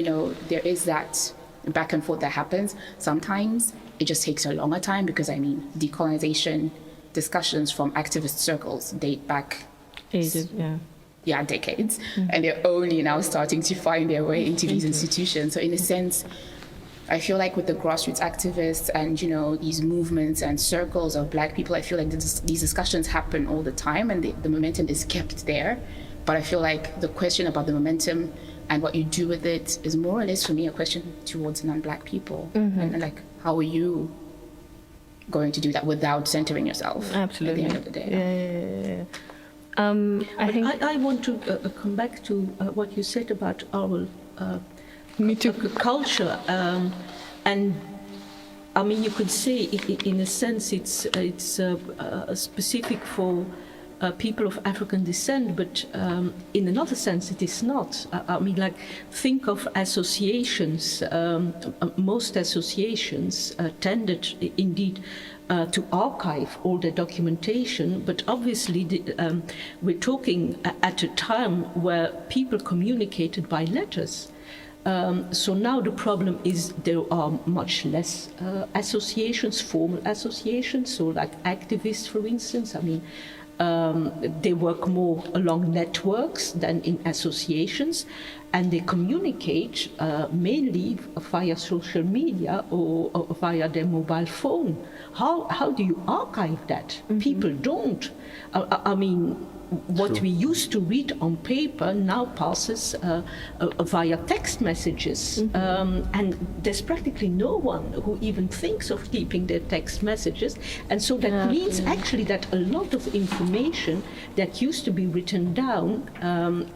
there is that back and forth that happens. Sometimes it just takes a longer time, because decolonization discussions from activist circles date back Ages, decades, and they're only now starting to find their way into these institutions. So in a sense, I feel like with the grassroots activists and these movements and circles of Black people, I feel like these discussions happen all the time, and the momentum is kept there. But I feel like the question about the momentum and what you do with it is more or less, for me, a question towards non-Black people. And like, how are you going to do that without centering yourself? Absolutely. At the end of the day. I want to come back to what you said about oral culture, and I mean, you could say in a sense it's specific for people of African descent, but in another sense it is not. I mean, like, think of associations. Most associations tended indeed to archive all the documentation, but obviously we're talking at a time where people communicated by letters. So now the problem is there are much less associations, formal associations, so like activists, for instance. I mean, they work more along networks than in associations, and they communicate mainly via social media or via their mobile phone. How do you archive that? People don't. I mean, what we used to read on paper now passes via text messages. And there's practically no one who even thinks of keeping their text messages. And so that means actually that a lot of information that used to be written down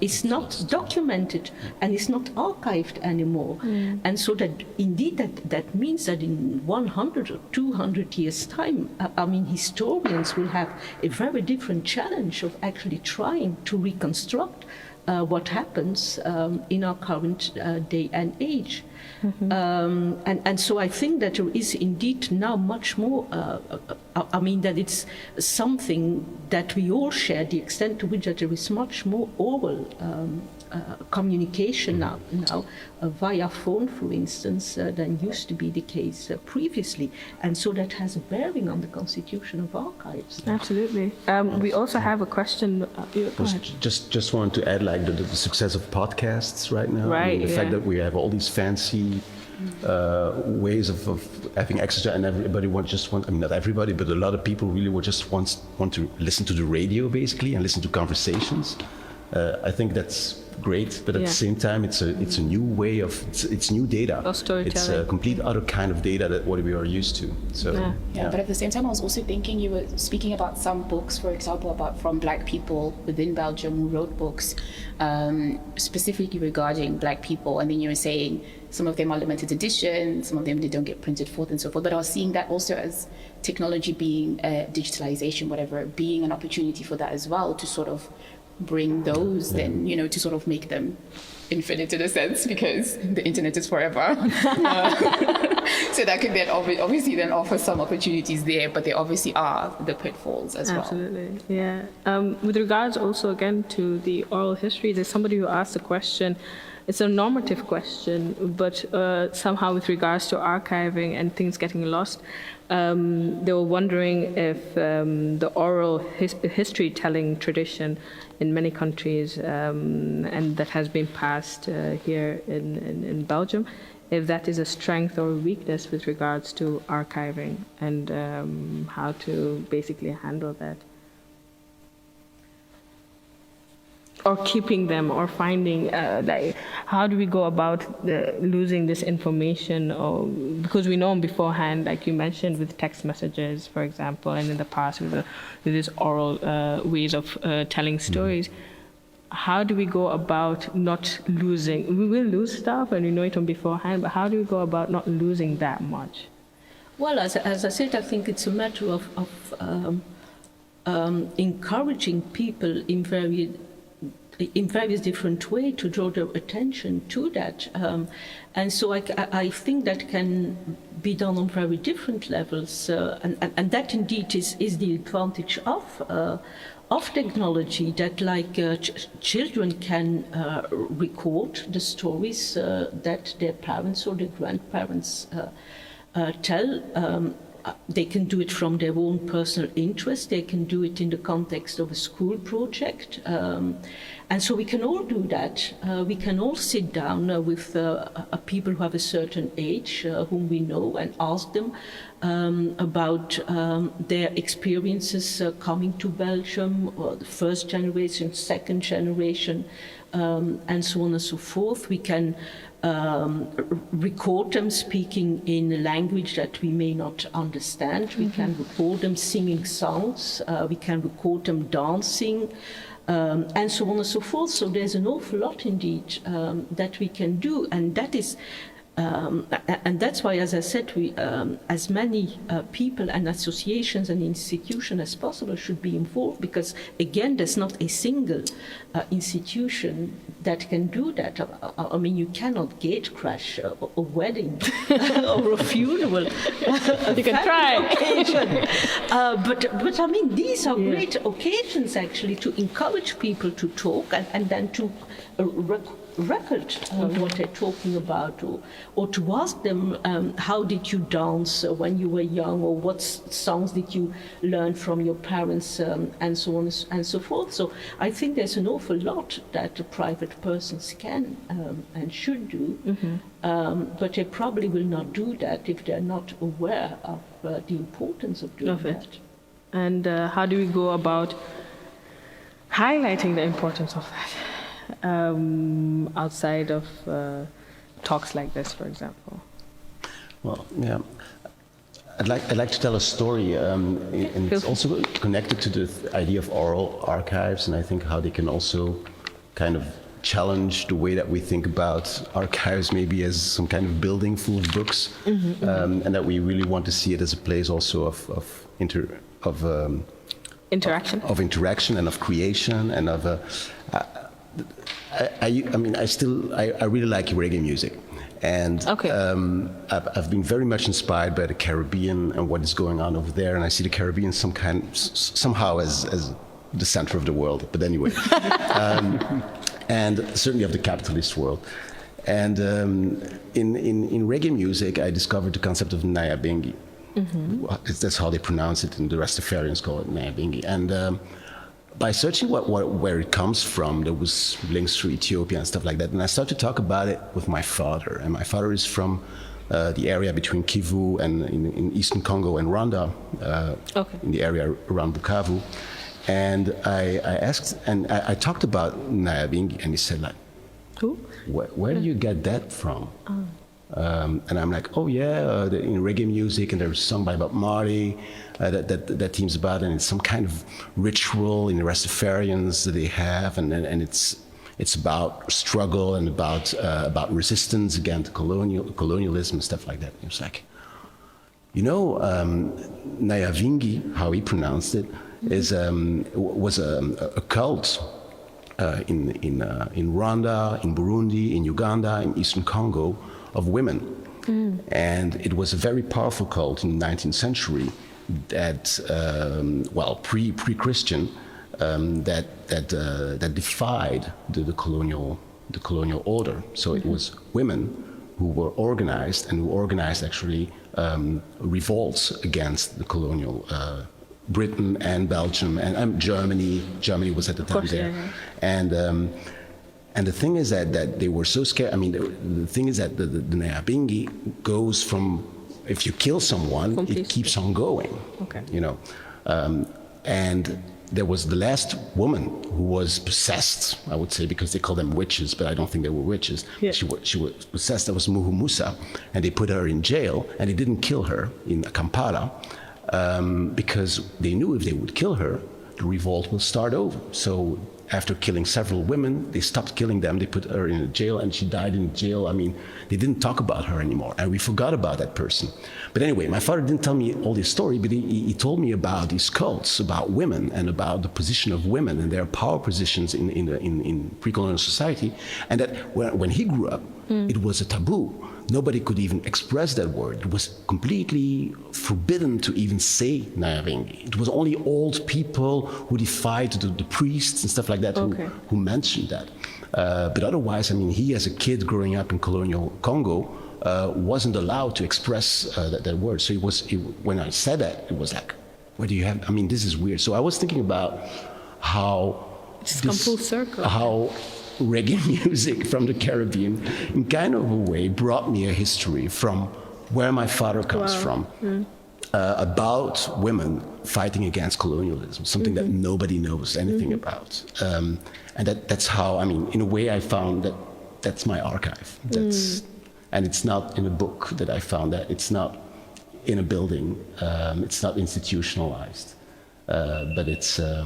is not documented and is not archived anymore. And so that indeed that means that in 100 or 200 years' time, I mean, historians will have a very different challenge of actually trying to reconstruct what happens in our current day and age. And so I think that there is indeed now much more, I mean, that it's something that we all share, the extent to which that there is much more oral communication now via phone, for instance, than used to be the case previously. And so that has a bearing on the constitution of archives. Absolutely. We also have a question. Go ahead. Just want to add, like, the success of podcasts right now. Right, I mean, the fact that we have all these fancy ways of having access to, and everybody I mean, not everybody, but a lot of people really would just want to listen to the radio, basically, and listen to conversations. I think that's great, but at the same time, it's a new way of it's new data. Or storytelling. It's a complete other kind of data that what we are used to. So But at the same time, I was also thinking, you were speaking about some books, for example, from Black people within Belgium who wrote books specifically regarding Black people, and then you were saying some of them are limited edition, some of them they don't get printed forth and so forth. But I was seeing that also as technology being digitalization, whatever, being an opportunity for that as well, to sort of bring those, then, to sort of make them infinite in a sense, because the internet is forever. So that could then obviously then offer some opportunities there, but there obviously are the pitfalls as well. Absolutely, yeah. With regards also again to the oral history, there's somebody who asked a question. It's a normative question, but somehow with regards to archiving and things getting lost, they were wondering if the oral history-telling tradition in many countries, and that has been passed here in Belgium, if that is a strength or a weakness with regards to archiving and how to basically handle that. Or keeping them, or finding, like, how do we go about losing this information? Or because we know beforehand, like you mentioned, with text messages, for example, and in the past with these oral ways of telling stories. How do we go about not losing? We will lose stuff, and we know it on beforehand. But how do we go about not losing that much? Well, as I said, I think it's a matter of encouraging people in in various different ways to draw their attention to that. And so I think that can be done on very different levels. And that indeed is the advantage of technology, that like children can record the stories that their parents or their grandparents tell. They can do it from their own personal interest. They can do it in the context of a school project. And so we can all do that. We can all sit down with people who have a certain age, whom we know, and ask them about their experiences coming to Belgium, or the first generation, second generation, and so on and so forth. We can record them speaking in a language that we may not understand. We can record them singing songs. We can record them dancing, and so on and so forth. So there's an awful lot indeed that we can do, and that is. And that's why, as I said, we, as many people and associations and institutions as possible should be involved, because, again, there's not a single institution that can do that. I mean, you cannot gate crash a wedding or a funeral. You can try. Occasion. But I mean, these are great occasions, actually, to encourage people to talk and then to record what they're talking about, or to ask them how did you dance when you were young, or what songs did you learn from your parents, and so on and so forth. So I think there's an awful lot that private persons can and should do, but they probably will not do that if they're not aware of the importance of doing that. And how do we go about highlighting the importance of that? Outside of talks like this, for example? Well, yeah, I'd like to tell a story, and it's also connected to the idea of oral archives, and I think how they can also kind of challenge the way that we think about archives, maybe as some kind of building full of books, and that we really want to see it as a place also of interaction and of creation and of. I really like reggae music, and I've been very much inspired by the Caribbean and what is going on over there, and I see the Caribbean somehow as the center of the world. But anyway, and certainly of the capitalist world. And in reggae music, I discovered the concept of Nyabingi. That's how they pronounce it, and the Rastafarians call it Nyabingi. And by searching where it comes from, there was links to Ethiopia and stuff like that. And I started to talk about it with my father. And my father is from the area between Kivu and in eastern Congo and Rwanda, in the area around Bukavu. And I asked, and I talked about Nyabingi, and he said, like, who? Where do you get that from? And I'm like, oh yeah, in reggae music, and there's a song by Bob Marley that teams about, and it's some kind of ritual in the Rastafarians that they have, and it's about struggle and about resistance against colonialism and stuff like that. And it's like, Nyabingi, how he pronounced it, was a cult in Rwanda, in Burundi, in Uganda, in Eastern Congo, of women. And it was a very powerful cult in the 19th century that, pre-Christian, that defied the colonial order. So it was women who were organized, and who organized actually revolts against the colonial Britain and Belgium and Germany. Germany was at the time there. Yeah. And the thing is that they were so scared. I mean, the thing is that the Nyabingi goes from, if you kill someone, it keeps on going. Okay. And there was the last woman who was possessed, I would say, because they call them witches, but I don't think they were witches. Yeah. She was possessed. That was Muhu Musa, and they put her in jail, and they didn't kill her in Kampala because they knew if they would kill her, the revolt will start over. So after killing several women, they stopped killing them. They put her in a jail, and she died in jail. I mean, they didn't talk about her anymore, and we forgot about that person. But anyway, my father didn't tell me all this story, but he told me about these cults, about women, and about the position of women and their power positions in pre-colonial society, and that when he grew up, it was a taboo. Nobody could even express that word. It was completely forbidden to even say Naring. It was only old people who defied the priests and stuff like that who mentioned that. But otherwise, I mean, he as a kid growing up in colonial Congo wasn't allowed to express that word. So when I said that, it was like, what do you have? I mean, this is weird. So I was thinking about how It's come full circle. How reggae music from the Caribbean, in kind of a way, brought me a history from where my father comes from, about women fighting against colonialism, something that nobody knows anything about. And that's how, I mean, in a way I found that that's my archive. And it's not in a book that I found that. It's not in a building. It's not institutionalized. But it's I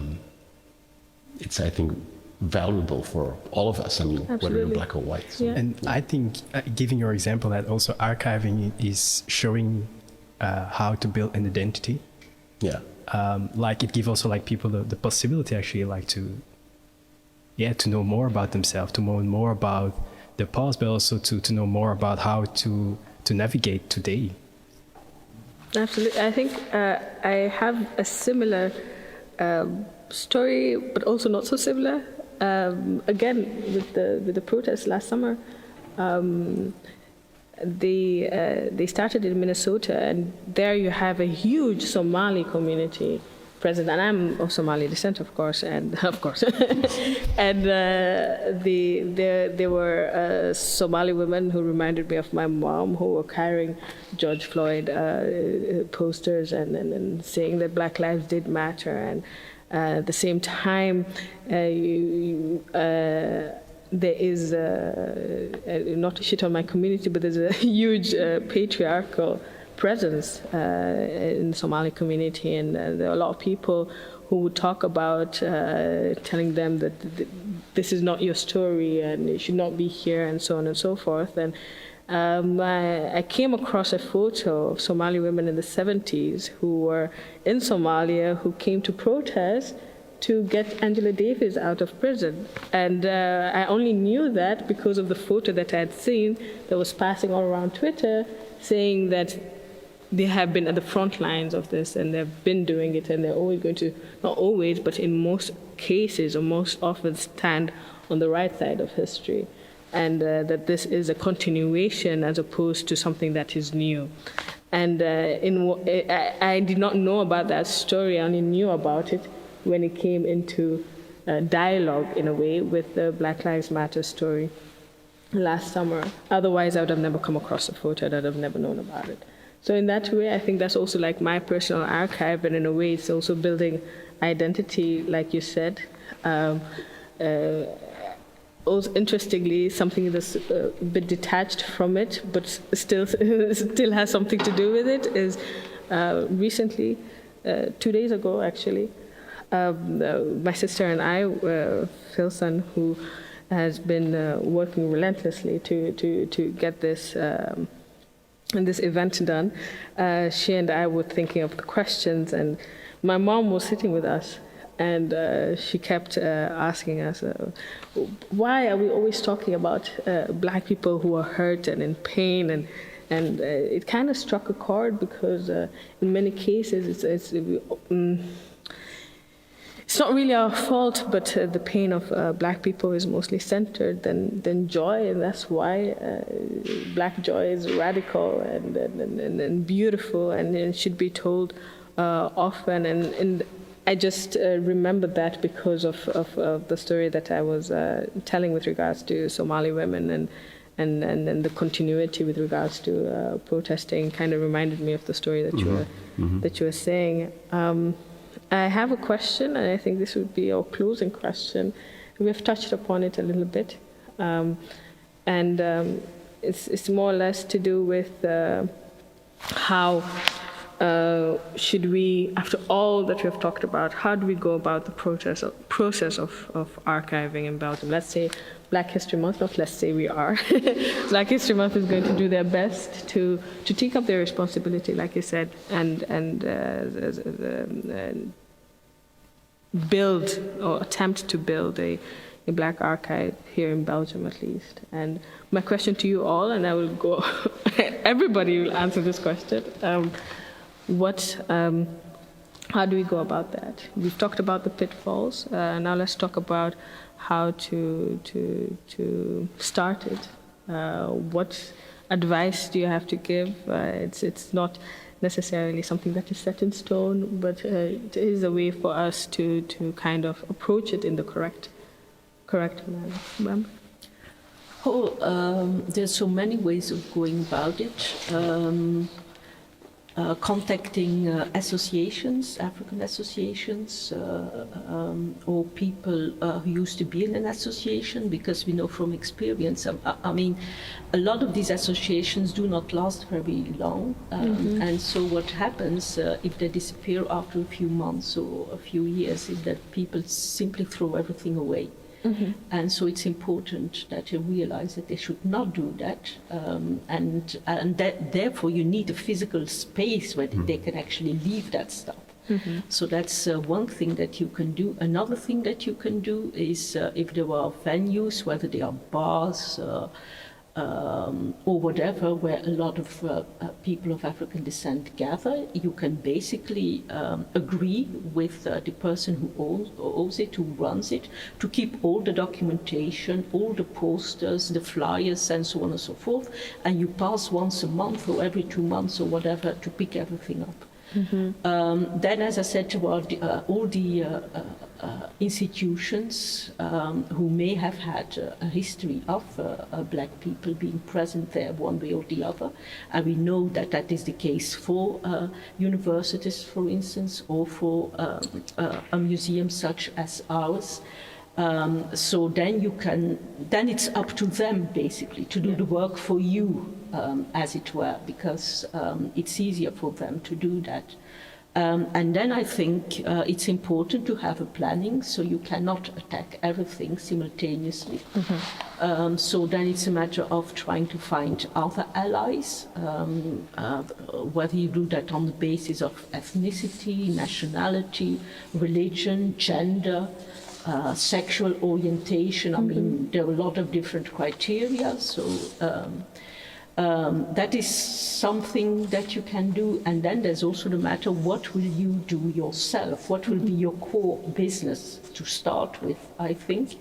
think, valuable for all of us. I mean, Absolutely. whether you're black or white. So. Yeah. And I think, giving your example, that also archiving is showing how to build an identity. Yeah. Like it gives also like people the possibility actually like to know more about themselves, to know more about the past, but also to know more about how to navigate today. Absolutely. I think I have a similar story, but also not so similar. Again, with the protests last summer, they started in Minnesota, and there you have a huge Somali community present, and I'm of Somali descent, of course, and and there were Somali women who reminded me of my mom, who were carrying George Floyd posters and saying that Black lives did matter, and at the same time, there is, not to shit on my community, but there's a huge patriarchal presence in the Somali community, and there are a lot of people who would talk about telling them that this is not your story and it should not be here, and so on and so forth. And I came across a photo of Somali women in the 70s who were in Somalia, who came to protest to get Angela Davis out of prison. And I only knew that because of the photo that I had seen that was passing all around Twitter, saying that they have been at the front lines of this, and they've been doing it, and they're always going to, not always, but in most cases or most often stand on the right side of history. And that this is a continuation as opposed to something that is new. And I did not know about that story. I only knew about it when it came into dialogue, in a way, with the Black Lives Matter story last summer. Otherwise, I would have never come across the photo. I'd have never known about it. So in that way, I think that's also like my personal archive, and in a way, it's also building identity, like you said. Also, interestingly, something that's a bit detached from it, but still has something to do with it, is recently, 2 days ago actually, my sister and I, Philson, who has been working relentlessly to get this event done, she and I were thinking of the questions, and my mom was sitting with us. And she kept asking us, why are we always talking about Black people who are hurt and in pain? And it kind of struck a chord, because in many cases it's not really our fault, but the pain of Black people is mostly centered than joy, and that's why Black joy is radical and beautiful, and it should be told often. And I just remembered that because of the story that I was telling with regards to Somali women, and the continuity with regards to protesting kind of reminded me of the story that you were saying. I have a question, and I think this would be our closing question. We've touched upon it a little bit, and it's more or less to do with how should we, after all that we have talked about, how do we go about the process of archiving in Belgium? Let's say Black History Month, not let's say we are. Black History Month is going to do their best to take up their responsibility, like you said, and build or attempt to build a Black archive here in Belgium, at least. And my question to you all, and I will go, everybody will answer this question. How do we go about that? We've talked about the pitfalls. Now let's talk about how to start it. What advice do you have to give? It's not necessarily something that is set in stone, but it is a way for us to kind of approach it in the correct manner. Ma'am? There's so many ways of going about it. Contacting associations, African associations, or people who used to be in an association, because we know from experience, I mean, a lot of these associations do not last very long. And so what happens if they disappear after a few months or a few years is that people simply throw everything away. And so it's important that they realize that they should not do that, and that therefore you need a physical space where they can actually leave that stuff. So that's one thing that you can do. Another thing that you can do is if there are venues, whether they are bars or whatever, where a lot of people of African descent gather, you can basically agree with the person who owns it, who runs it, to keep all the documentation, all the posters, the flyers, and so on and so forth, and you pass once a month or every 2 months or whatever to pick everything up. Then, as I said, all the institutions who may have had a history of Black people being present there one way or the other, and we know that that is the case for universities, for instance, or for a museum such as ours. So then it's up to them basically to do the work for you, as it were, because it's easier for them to do that. And then I think it's important to have a planning, so you cannot attack everything simultaneously. So then it's a matter of trying to find other allies, whether you do that on the basis of ethnicity, nationality, religion, gender, sexual orientation. I mean, there are a lot of different criteria, so that is something that you can do. And then there's also the matter, what will you do yourself? What will be your core business to start with, I think?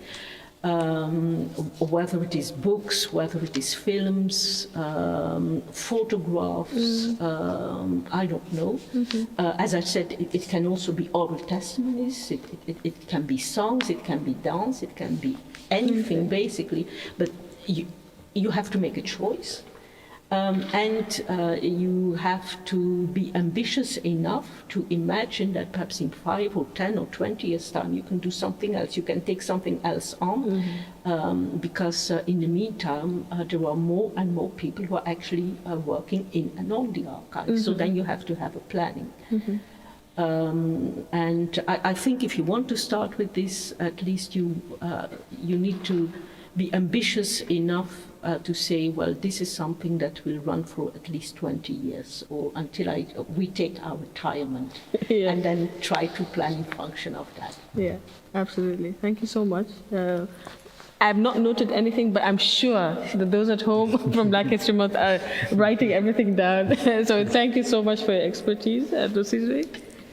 Whether it is books, whether it is films, photographs, I don't know. As I said, it can also be oral testimonies, it can be songs, it can be dance, it can be anything basically, but you have to make a choice. And you have to be ambitious enough to imagine that perhaps in 5 or 10 or 20 years' time you can do something else, you can take something else on, because in the meantime there are more and more people who are actually working in and on the archive. So then you have to have a planning. And I think if you want to start with this, at least you need to be ambitious enough to say, well, this is something that will run for at least 20 years, or until we take our retirement, and then try to plan in function of that. Yeah, absolutely. Thank you so much. I have not noted anything, but I'm sure that those at home from Black History Month are writing everything down. So thank you so much for your expertise, Dosizwe.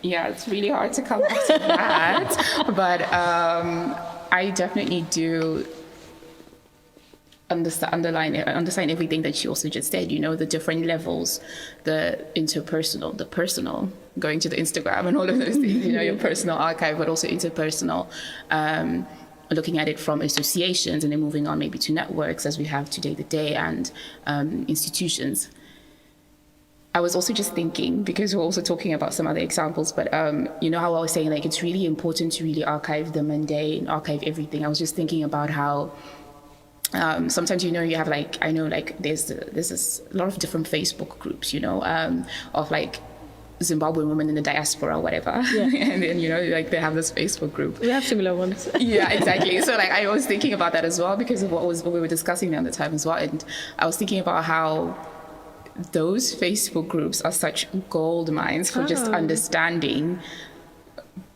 Yeah, it's really hard to come back to that, but I definitely do understand everything that she also just said, the different levels, the interpersonal, the personal, going to the Instagram and all of those things, your personal archive, but also interpersonal, looking at it from associations and then moving on maybe to networks as we have today, and institutions. I was also just thinking, because we're also talking about some other examples, but how I was saying, like, it's really important to really archive the mundane, archive everything. I was just thinking about how sometimes, you have there's a lot of different Facebook groups, of like Zimbabwean women in the diaspora or whatever. Yeah. And then, you know, like they have this Facebook group. We have similar ones. Yeah, exactly. So like I was thinking about that as well because of what we were discussing at the time as well. And I was thinking about how those Facebook groups are such gold mines for just understanding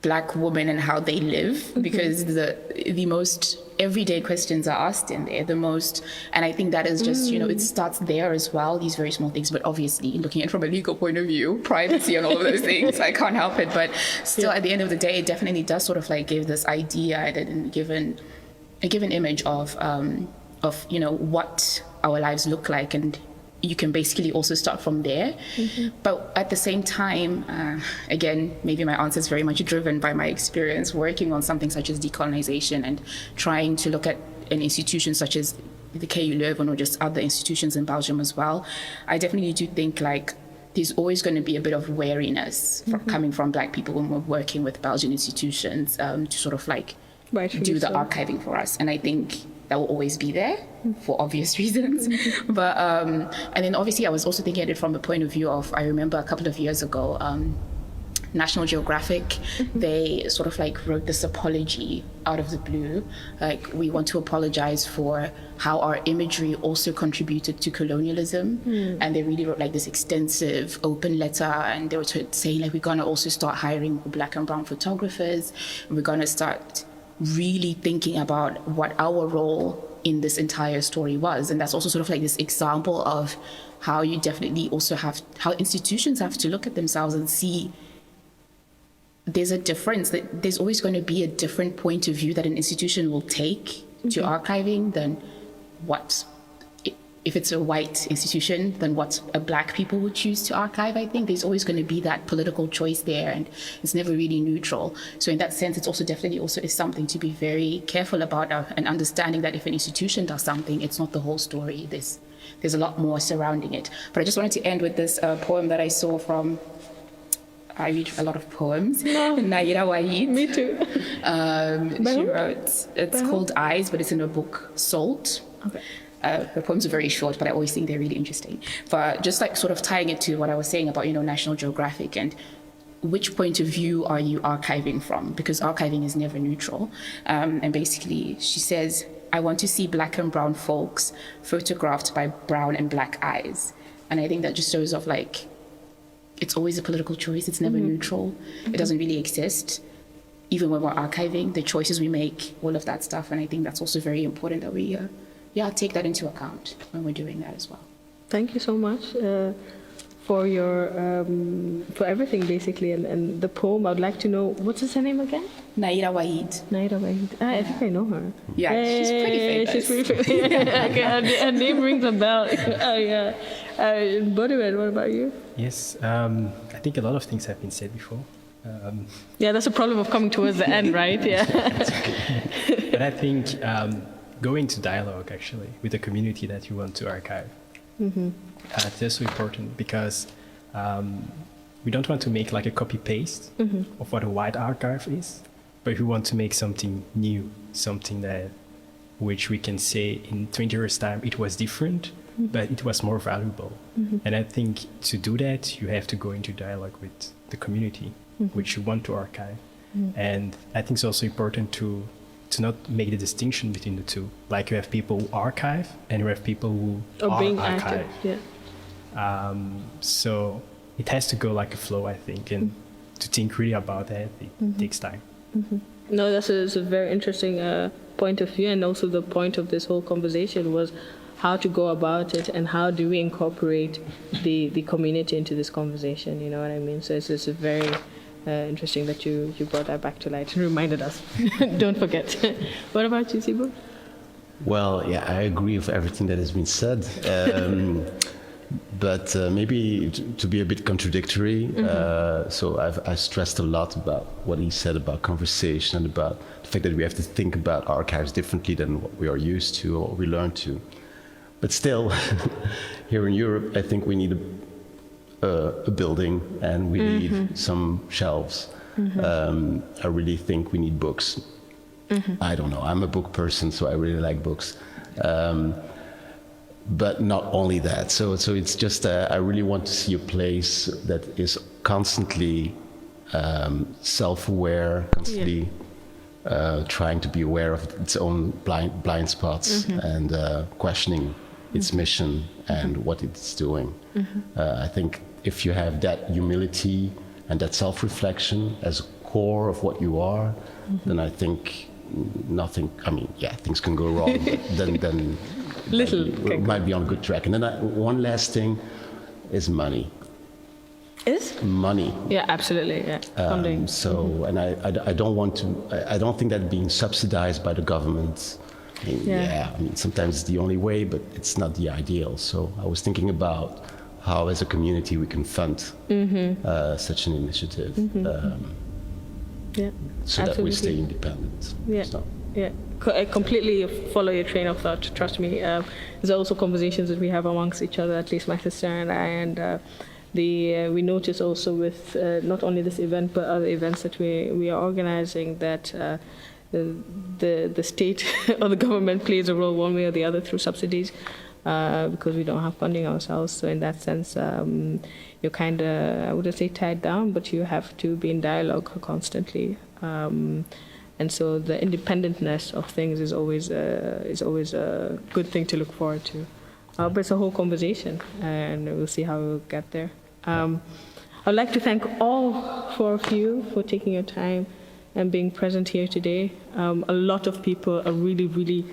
Black women and how they live, because the most everyday questions are asked in there, and I think that is just, you know, it starts there as well, these very small things, but obviously looking at it from a legal point of view, privacy and all of those things, I can't help it, but still at the end of the day, it definitely does sort of like give this idea and give an image of, you know, what our lives look like, and you can basically also start from there. But at the same time, again, maybe my answer is very much driven by my experience working on something such as decolonization and trying to look at an institution such as the KU Leuven or just other institutions in Belgium as well. I definitely do think like there's always going to be a bit of wariness coming from Black people when we're working with Belgian institutions to sort of like do the archiving for us. And I think that will always be there for obvious reasons. But, and then obviously I was also thinking at it from the point of view of, I remember a couple of years ago, National Geographic, they sort of like wrote this apology out of the blue. Like, we want to apologize for how our imagery also contributed to colonialism. And they really wrote like this extensive open letter, and they were saying like, we're gonna also start hiring Black and brown photographers. And we're gonna start really thinking about what our role in this entire story was. And that's also sort of like this example of how you definitely also have, how institutions have to look at themselves and see there's a difference, that there's always going to be a different point of view that an institution will take to archiving than what, if it's a white institution, than what a Black people would choose to archive. I think there's always going to be that political choice there, and it's never really neutral. So in that sense, it's also definitely also is something to be very careful about, and understanding that if an institution does something, it's not the whole story. There's a lot more surrounding it. But I just wanted to end with this poem that I saw from, I read a lot of poems. Naira Waheed. Me too. She wrote, it's called Eyes, but it's in a book, Salt. Okay. The poems are very short, but I always think they're really interesting. But just like sort of tying it to what I was saying about, you know, National Geographic and which point of view are you archiving from? Because archiving is never neutral. And basically, she says, I want to see Black and brown folks photographed by brown and Black eyes. And I think that just shows off like, it's always a political choice. It's never neutral. It doesn't really exist. Even when we're archiving, the choices we make, all of that stuff. And I think that's also very important that we take that into account when we're doing that as well. Thank you so much for your for everything basically, and the poem. I'd like to know, what's her name again? Naira Waheed. Naira Waheed. I think I know her. Yeah, she's pretty famous. She's pretty famous. Okay, her name rings a bell. Oh yeah. Bodewed, what about you? Yes, I think a lot of things have been said before. Yeah, that's a problem of coming towards the end, right? Yeah. But I think going to dialogue actually with the community that you want to archive. That's so important, because we don't want to make like a copy-paste of what a white archive is, but we want to make something new, something that which we can say in 20 years' time it was different, but it was more valuable. And I think to do that, you have to go into dialogue with the community, which you want to archive. And I think it's also important to not make the distinction between the two. Like, you have people who archive and you have people who are being archive. active. Yeah. So it has to go like a flow, I think, and to think really about that, it takes time. No, that's a very interesting point of view, and also the point of this whole conversation was how to go about it and how do we incorporate the community into this conversation, you know what I mean? So it's a very interesting that you brought that back to light and reminded us. Don't forget. What about you, Sibu? Well, yeah, I agree with everything that has been said. But maybe to be a bit contradictory, so I stressed a lot about what he said about conversation and about the fact that we have to think about archives differently than what we are used to or what we learn to. But still, here in Europe, I think we need a building and we need some shelves. I really think we need books. but not only that. So it's just I really want to see a place that is constantly self-aware, constantly trying to be aware of its own blind spots and questioning its mission and what it's doing. I think if you have that humility and that self-reflection as a core of what you are, then I think nothing, I mean, yeah, things can go wrong, but then might be on a good track. And then one last thing is money. Is? Money. Yeah, absolutely. Yeah. Funding. So, and I don't want to, I don't think that being subsidized by the government, I mean, sometimes it's the only way, but it's not the ideal. So I was thinking about how as a community we can fund such an initiative. So that we stay independent. Yeah. So. Yeah, I completely follow your train of thought. Trust me. There's also conversations that we have amongst each other, at least my sister and I, and we notice also with not only this event but other events that we are organizing that the state or the government plays a role one way or the other through subsidies because we don't have funding ourselves. So in that sense, you're kind of, I wouldn't say tied down, but you have to be in dialogue constantly. And so the independentness of things is always a good thing to look forward to. But it's a whole conversation, and we'll see how we'll get there. I'd like to thank all four of you for taking your time and being present here today. A lot of people are really, really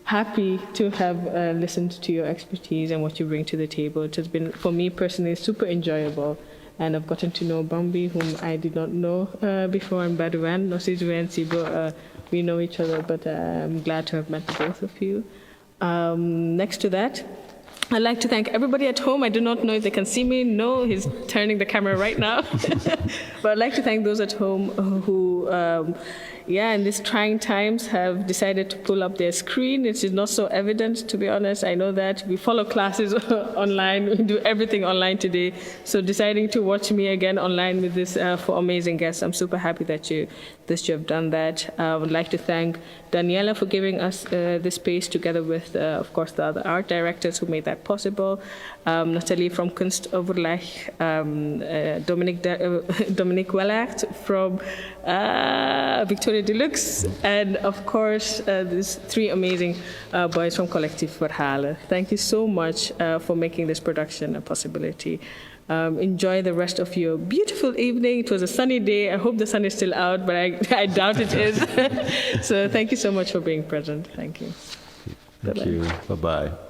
happy to have listened to your expertise and what you bring to the table. It has been, for me personally, super enjoyable. And I've gotten to know Bambi, whom I did not know before, and Badouan, Nosizwe and Sibo. We know each other, but I'm glad to have met the both of you. Next to that, I'd like to thank everybody at home. I do not know if they can see me. No, he's turning the camera right now. But I'd like to thank those at home who, in these trying times have decided to pull up their screen. It is not so evident, to be honest. I know that. We follow classes online. We do everything online today. So deciding to watch me again online with this for amazing guests, I'm super happy that you have done that. I would like to thank Daniela for giving us this space together with, of course, the other art directors who made that possible. Nathalie from Kunsthal, Dominique Wellert from Victoria Deluxe, and of course, these three amazing boys from Collective Verhalen. Thank you so much for making this production a possibility. Enjoy the rest of your beautiful evening. It was a sunny day. I hope the sun is still out, but I doubt it is. So thank you so much for being present. Thank you. Thank you. Bye-bye.